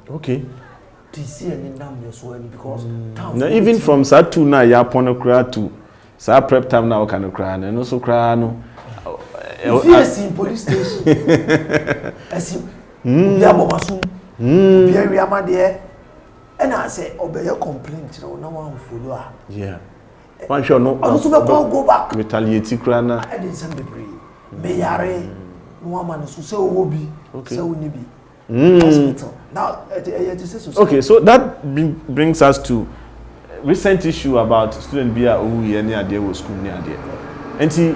Okay. To see any number as well because now even from Satu na ya ponokra to sa prep time now can cry and also cry no. If you in police station, as you Yabomasu. Very amade, and I say, obey your complaint, no one follow. Yeah. One sure no. Also, go back. Retaliate crana. I didn't send the breed. Mayare, no one who say, Obi, so Nibi. Hospital. Now, okay, so that brings us to recent issue about student beer who any idea was school near there. And see,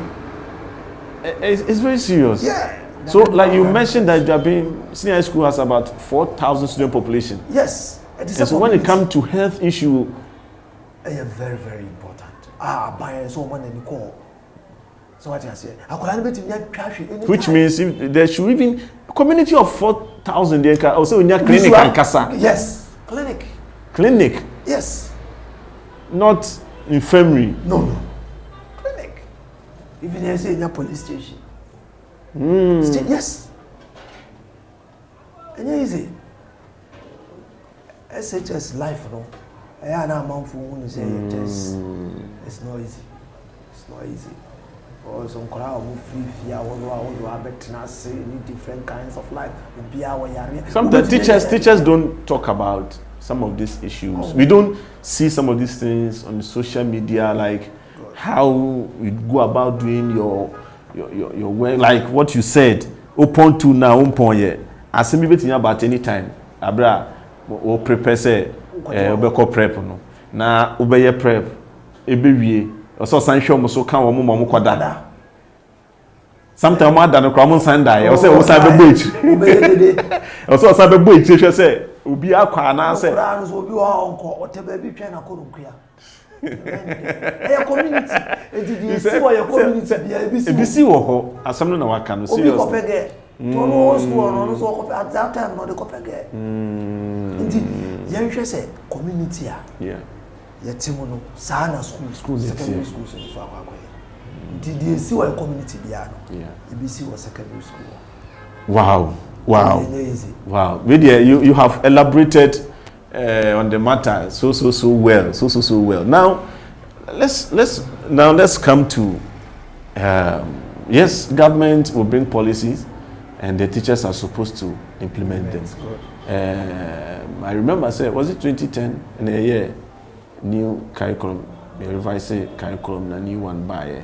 it's very serious. Yeah. So, like you mentioned that there have been senior high school has about 4,000 student population. Yes. And so when it comes to health issue, very, very important. Buy so money in the call. So what I say, which means if there should even community of 4,000 there can also in your clinic and casa. Yes, clinic. Clinic. Yes. Not infirmary. No. Clinic. Even they say in your police station. Yes. And easy. SHS life, no. I am a man who say it's not easy. It's not easy. Or some crowd who free fear, different kinds of life. Some the teachers don't talk about some of these issues. We don't see some of these things on the social media, like how you go about doing your work, like what you said. Open to now, open yet. As me about any time. Abra, we prepare say, we prep no. Na obeye prep, ebewie. Also, sanction must come on Mamma Quadada. Sometimes more than a common Sunday. Also, was I the bridge? Also, I the bridge. She say, "Ubi akwana say." Will be uncle or the baby piano couldn't clear. A community. You see why your community be see what as some no one can see. At that time, not the copy. Indeed, young say community. Yeah. Yetimono sana school secondary schools in Fawakwe. Did you see what community piano? Yeah. EBC was secondary school. Wow. Vidya, you have elaborated on the matter so well. Now let's come to yes, government will bring policies and the teachers are supposed to implement them. I remember was it 2010 in a year new curriculum, the revised curriculum, a new one by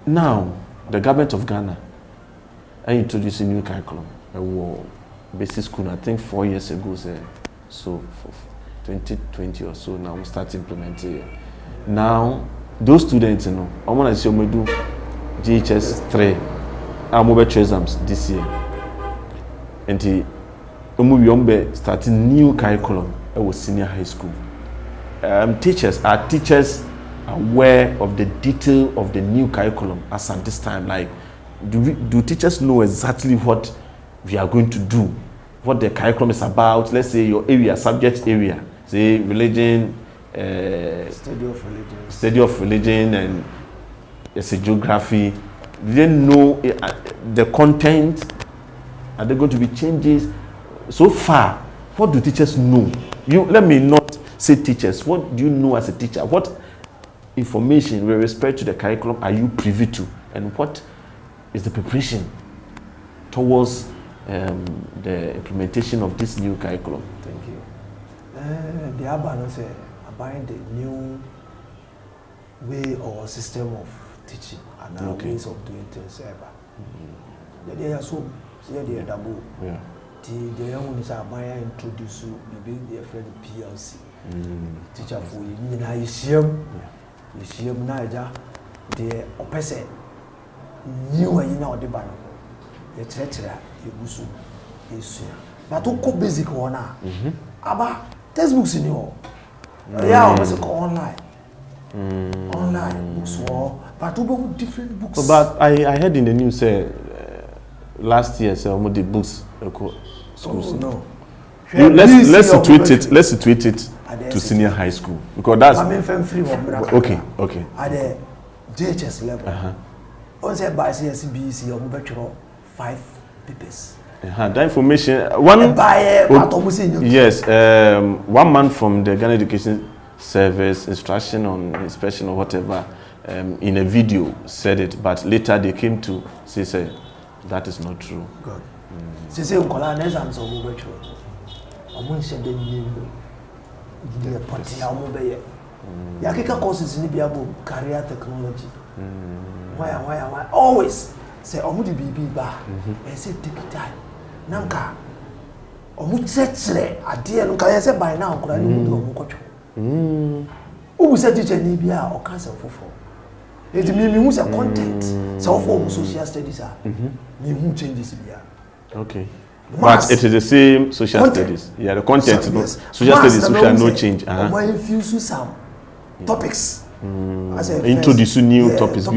now the government of Ghana introduced a new curriculum, a basic school, I think 4 years ago, so for 2020 or so now we start implementing it. Now those students, I'm gonna say we do GHS 3 our mobile exams this year. And we starting new curriculum at senior high school. Teachers aware of the detail of the new curriculum as at this time? Like, do teachers know exactly what we are going to do what the curriculum is about. Let's say your area, subject area, say religion, study of religion, and say geography. They didn't know the content. Are there going to be changes? So far, what do teachers know? Let me not say teachers. What do you know as a teacher? What information with respect to the curriculum are you privy to, and what is the preparation towards the implementation of this new curriculum? Thank you. The Abano say about the new way or system of teaching and our ways of doing things. They are so they are double. Yeah. The young ones are by introduce you their friend PLC. Teacher for you know you see them now the opposite new and you know the banner. The church you busu is but to basic one aba textbooks in you. Yeah, almost online. Online books but to different books. But I heard in the news last year the books schools. No. Let's situate it to senior high school because that's okay. At the JHS level. On say by CSBC or bachelor 5 papers. That information yes, 1 month from the Ghana Education Service instruction on inspection or whatever in a video said it, but later they came to say that is not true. God. Say unkola na exams o mo betro. Omo nse de ni the party na omo be ye. Ya keka courses ni bia bo career technology. Why always say omo the bibi ba. E say take time. Nanka omo tsetre ade no ka say by now kura ni do omo kwotwo. Ubu say teacher ni bia o can say fofo. It me who say content. So for social studies me who changes bia. Okay. But it is the same social studies. Yeah, the content, yes. Social studies, social no change. Why infuse some topics? Introduce new topics.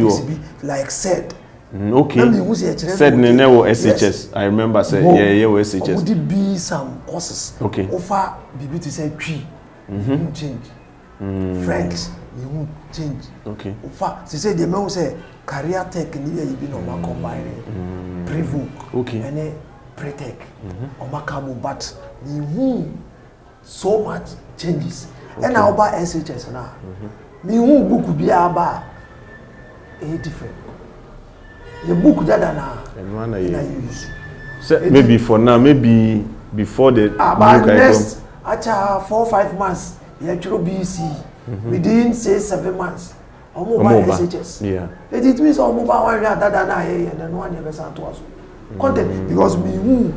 Like said. Okay. Said Nene SHS. I remember said yeah SHS. Would it be some courses? Okay. Offer BB to say tree. You change. French, you won't change. Okay. Offer. She said the man say career tech you be no combine. Pre-vook. Okay. And pre-tech. Or Makamu, but you so much changes. And now about SHS now. Me who book be about different. The book that now. And one I use. So maybe for now, maybe before the about next after 4 or 5 months, you actually BC. Within say 7 months. Mobile SHS. Yeah. It means all mobile one that and then one never sent to us. Content because me who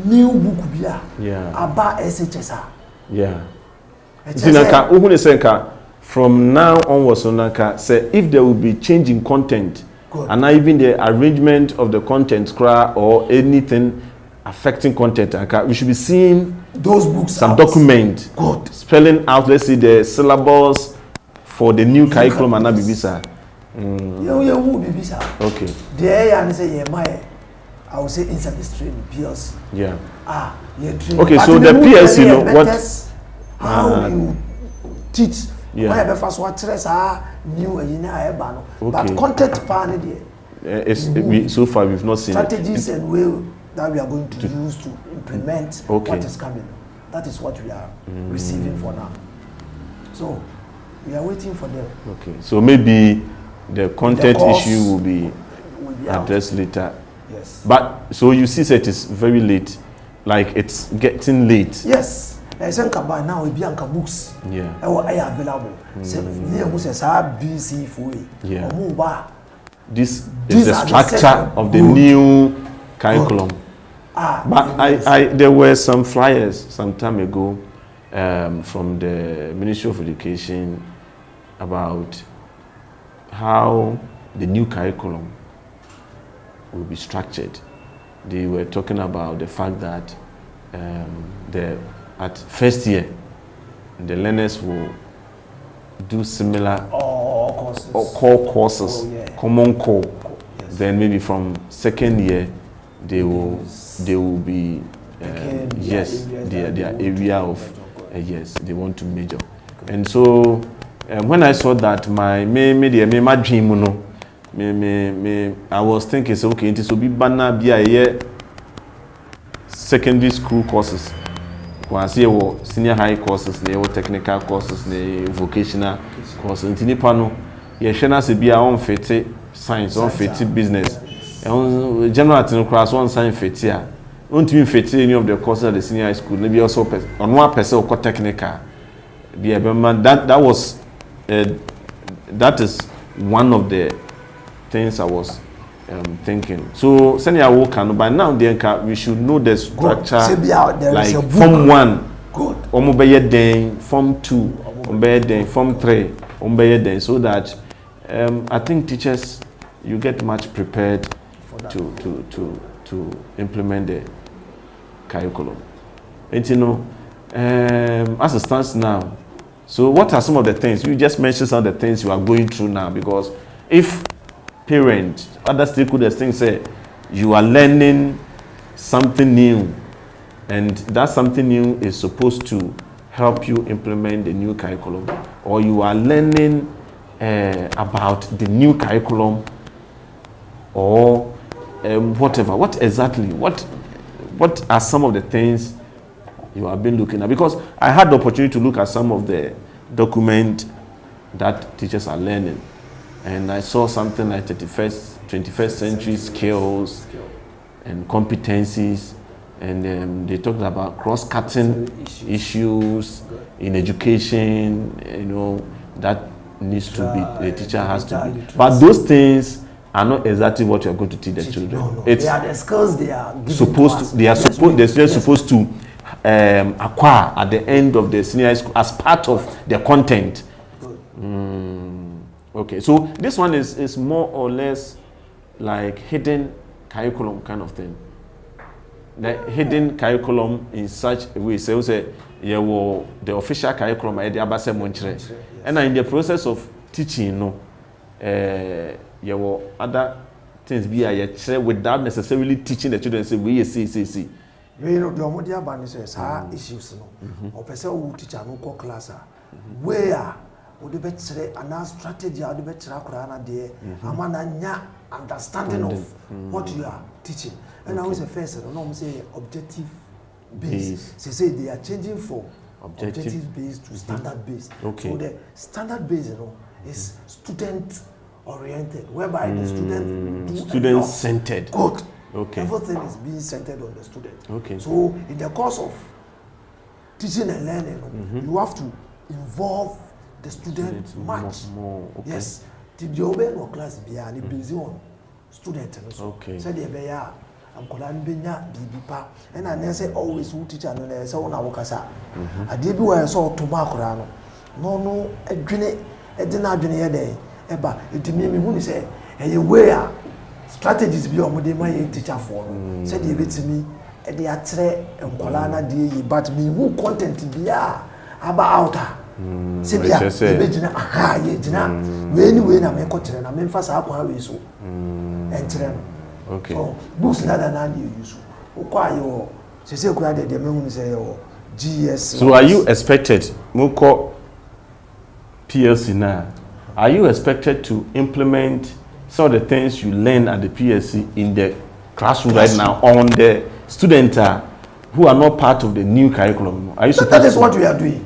new book bia about SHS. Yeah. From now onwards, say if there will be change in content and not even the arrangement of the content or anything affecting content, we should be seeing those books, some document spelling out, let's see the syllabus for the new curriculum and Bibisa. Okay. There and say I would say inside the stream PLC. Yeah. Okay, so the PLC, you know what? How you teach? Why the first one stress new but content pan so far we've not seen strategies and way that we are going to use to implement what is coming. That is what we are receiving for now. So we are waiting for them. Okay, so maybe the content issue will be addressed later. Yes. But so you see that it's very late, like it's getting late. Yes. I think about now we be anka books. Yeah. I available. Say near who says BC for yeah. This is the structure of the new curriculum. But there were some flyers some time ago from the Ministry of Education about how the new curriculum will be structured. They were talking about the fact that at first year, the learners will do similar core courses, common core. Yes. Then maybe from second year, they will be yes, their area of yes, they want to major. And so when I saw that, my dream, I was thinking, so okay, it will be banner be a secondary school courses. Once you senior high courses, the technical courses, the vocational courses. Intini pano, ye shena se be on fete science, on fete business. And general class one science fete ya. Don't even fete any of the courses at the senior high school. Maybe also on one person or technical. Be a man that was that is one of the things I was thinking. So, senior work and by now we should know the structure. Like Form 1, Form 2, Form 3, so that I think teachers, you get much prepared to implement the curriculum. And you know, as it stands now, so what are some of the things? You just mentioned some of the things you are going through now, because if parents, other stakeholders think say you are learning something new, and that something new is supposed to help you implement the new curriculum, or you are learning about the new curriculum, or whatever. What exactly? What are some of the things you have been looking at? Because I had the opportunity to look at some of the documents that teachers are learning. And I saw something like 21st century skills and competencies, and they talked about cross-cutting issues in education, you know, that needs to be, the teacher has to be. But those things are not exactly what you are going to teach the children. No. It's they are the skills they are supposed to, they're supposed to acquire at the end of the senior high school as part of the content. Okay, so this one is more or less like hidden curriculum kind of thing. The hidden curriculum in such a way, say the official curriculum, and in the process of teaching, there were other things without necessarily teaching the children. Say we see. You know, the Omodia Bani says, issues, or person who teach no class, where would the better and strategy or the better Kurana de Amana understanding of what you are teaching. And I was a first, I don't say objective based. Say they are changing from objective based to standard based. Okay. So the standard based, is student oriented, whereby the student centered. Good. Okay. Everything is being centered on the student. Okay. So in the course of teaching and learning, you have to involve the student much. More. Okay. Yes. Did you obey no class be and busy on student and so. Okay. So they are I'm calling Benya Bibipa and I say always who teacher no say on our casa. I did where I saw Tomakurano. No, a drinne a dinner drinne day. Eba, it me who say, hey, where strategies be on my teacher for. Said he beat me, and they are tre and Colana de, but me who content be about outer. Sibia, aha, ye dina, when I make cotton and I mean fast up how we so. And okay. So, books not an you use. Oquire, she said, the moon say, GS. So, are you expected, Moko PLC now? Are you expected to implement some of the things you learn at the PSC in the classroom right now on the students who are not part of the new curriculum? Are you supposed that is what we are doing,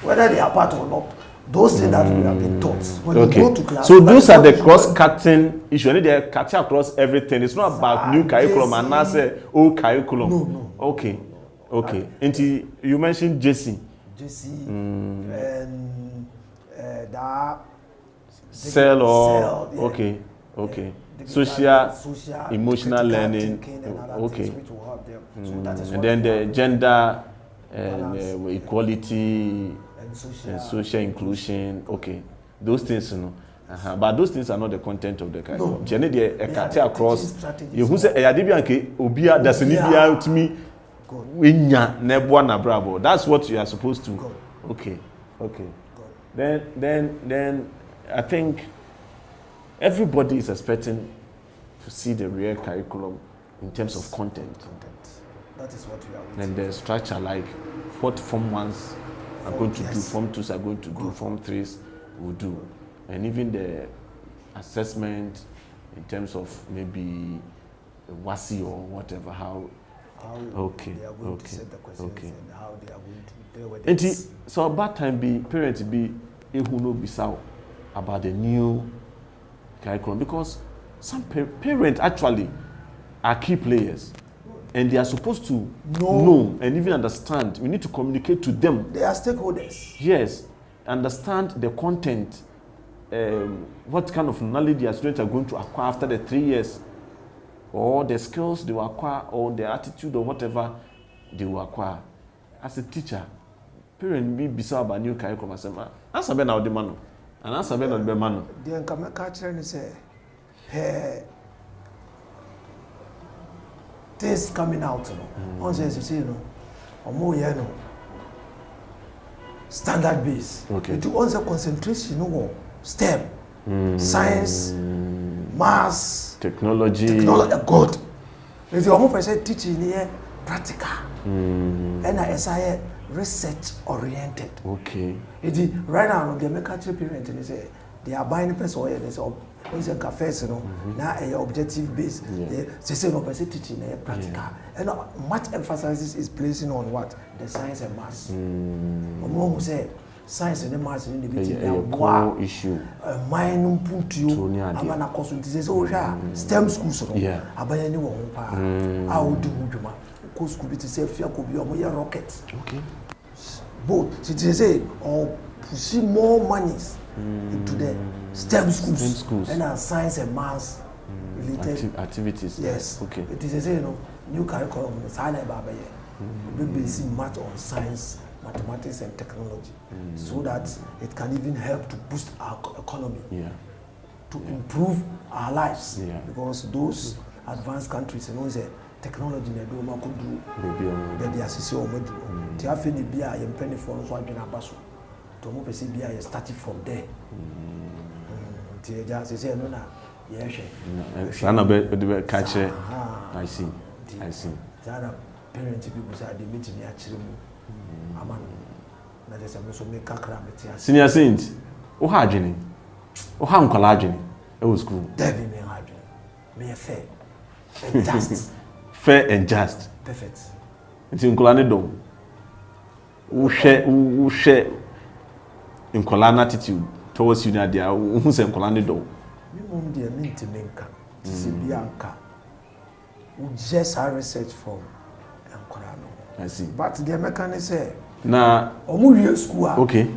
whether they are part or not. Those things that we have been taught. When you go to class, so those are the cross-cutting issues. They are cutting across everything. It's not about new curriculum and now say old curriculum. No. Okay. And you mentioned JC. and that. Cell or yeah. Okay. Social, emotional learning. Okay. And then the gender and equality and social inclusion. Okay. Those things, but those things are not the content of the curriculum. They are across. You who say, Obia that's an idea to me. That's what you are supposed to. Okay. Then I think everybody is expecting to see the real curriculum in terms of content. That is what we are waiting. And the structure, like what Form 1s are going to do, Form 2s are going to do, Form 3s will do. And even the assessment in terms of maybe WASI or whatever, how they are going to set the questions and how they are going to deal with it. So about time parents be who know bisao about the new curriculum, because some parents actually are key players and they are supposed to know and even understand. We need to communicate to them. They are stakeholders. Yes, understand the content, what kind of knowledge their students are going to acquire after the 3 years, or the skills they will acquire, or the attitude or whatever they will acquire. As a teacher, parents be beside about new curriculum. I say, answer be now the man, and answer be not the man. The encouragement is say, things coming out, on says you see, or more, standard base. Okay. To also concentration, STEM, science, maths, technology, good. If you almost say teaching here, practical, and I research oriented. Okay. It is right now the make parent and they say they are buying person or they say a cafe, now a objective based. They say no person teaching practical, and much emphasis is placing on what the science and maths. Who say science and maths in the core issue. Mine put you. I'm an accountant. STEM schools. Yeah. Abaya ni wo pa. I would do juma. Ko school be to say fear could be a rocket. Okay. Both. So they say or pushing more monies into the STEM schools. And science and maths related activities. Yes. Okay. It is a new curriculum. Science babaye. We basing much on science, mathematics and technology, so that it can even help to boost our economy, to improve our lives. Because those advanced countries, say technology they do could do, they are so much. They have any beer and penny for us one basu. To move a beer started from there. They just say no, yes. Catch it. I see. Parents people say they meet me actually. Aman. Na just so make kakra metia. Senior Saint, o ha adwene. O ha nkwala adwene. E wo school. David me ha adwene. Me fair and just. Fair and just. Perfect. Nti nkwala ne dom. Wo hwe nkwala na attitude towards you na dia wo se nkwala ne dom. Me mom dia me ntimenka. Tisi bianka. We just have research from I see. But the American say, na omu school. Okay.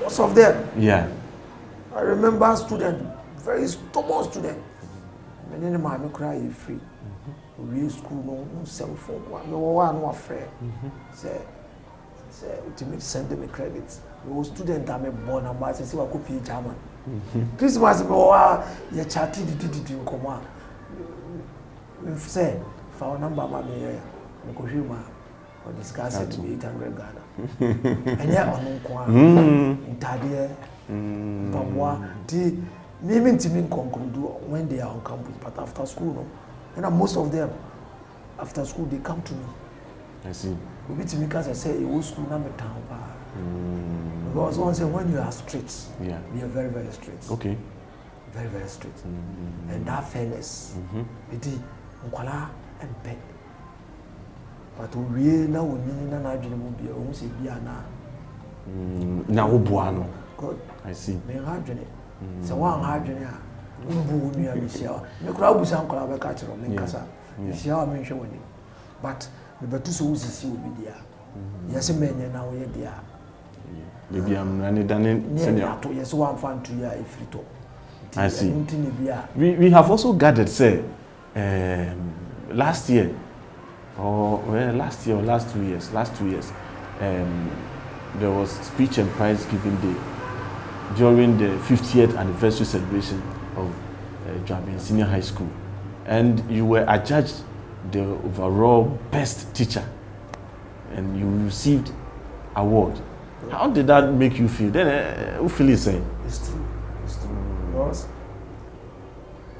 Most of them. Yeah. I remember student, very stubborn student. Many of them cry free. We school no cell phone. No one no afraid. Say, ultimate send them credits. No student that me born and say see what copy German. Christmas me ya chatty di come on. Say, for number me Nkohima or discuss it to be 800 Ghana. And yeah, on Nkwa, Ntade, Babwa, the naming team conclude when they are on campus, but after school, no. And most of them, after school, they come to me. I see. We meet me because I say, it was school number town. Because one say, when you are straight, we are very, very straight. Okay. Very, very straight. And that fairness, it is Nkwala and Pet. But we now we need an argument be almost a biana. Now, Buano. Good. I see. Me argument. So one argument. Umbu ni Michelle. Me crowd was uncle of a catcher or Minkasa. Michelle mentioned with him. But the Batuso see will be there. Yes, a man now we are there. Maybe I'm running down in senior. Yes, one fun 2 years if you talk. I see. We have also gathered, say, last year. Last year or last 2 years, there was speech and prize giving day during the 50th anniversary celebration of Joabin Senior High School, and you were adjudged the overall best teacher, and you received award. How did that make you feel? Then, who feel it saying? It's true.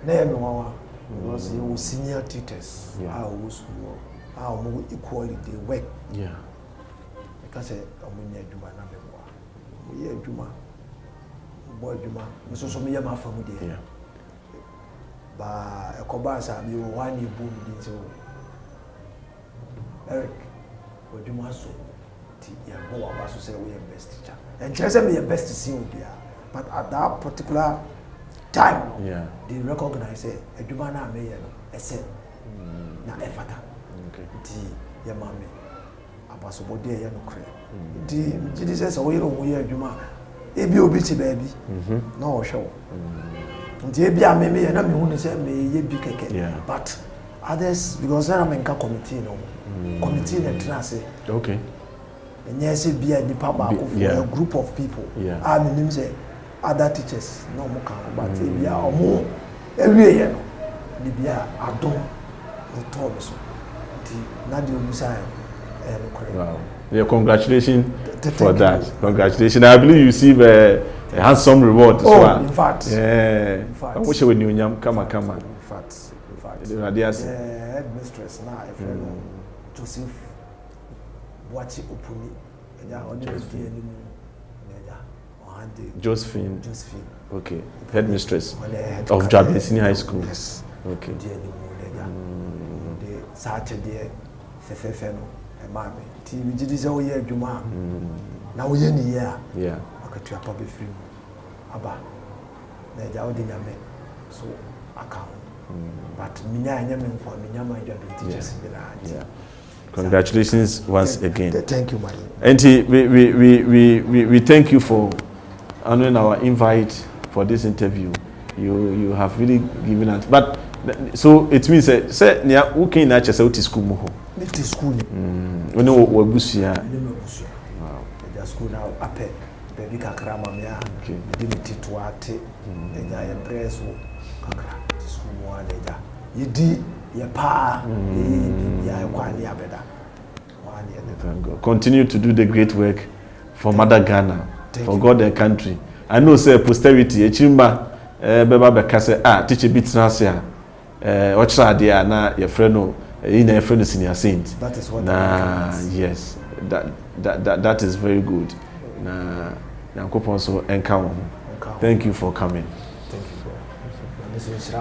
Because you were senior teachers. I was school. equally they work. Yeah. Because omunya adwuma na bebo. Ye adwuma. Bo adwuma. So so me ma fa mu de. Yeah. Ba ekoba sa bi wo one boom din so. Eric, adwuma so ti ya bo wa so say we best teacher. And just say me best to see obia. But at that particular time, yeah, they recognize it. Adwuma na me ye no. Ese na efata. Okay. Ti ya mame. Abasobode ye no kre. Ti jidi say so we ro wo ye adwuma. Ebi obi ti baby. Na o hwe wo. Nti ebi a me ye na me hu ni say me ye bi keke. Yeah. But others, because I'm in a committee no. Committee na trance. Okay. And yes, be a department for a group of people. Yeah. I mean say other teachers no more can but ebi a omo every year no. Ebi a adon the top so. Ti na di omusa wow. Yeah, congratulations for that. Congratulations. I believe you receive a handsome reward as well. In fact. Yeah. In fact. I wish I would knew you. Come on. In fact. The headmistress now, a friend Joseph Wachi Opuni. Josephine. Josephine. Okay. Headmistress of Jabin Senior High School. Yes. Okay. The Saturday, Fefeno, and Mammy. TV did this all year, Juma. Now we in the year. Yeah. I could try public free. Abba. So account. But yeah. Congratulations once again. Thank you, man. And we thank you for honoring our invite for this interview. You have really given us. But so it means say near who can na chese uti school mo ho. It is school. We know we busia. Wow. The school now ape baby kakra ma me a. Okay. Di mi titu ate. Eja ye press wo kakra. School mo adeja. Yedi ye pa. Ya kwani abeda. Thank God. Continue to do the great work for Mother Ghana, for God and country. I know say posterity echimba beba beka say teacher bitna say ochra dia na your friend no your friend senior saint. That is what yes. That is very good. Na Yankopon so enka wo. Thank you for coming. Thank you for this is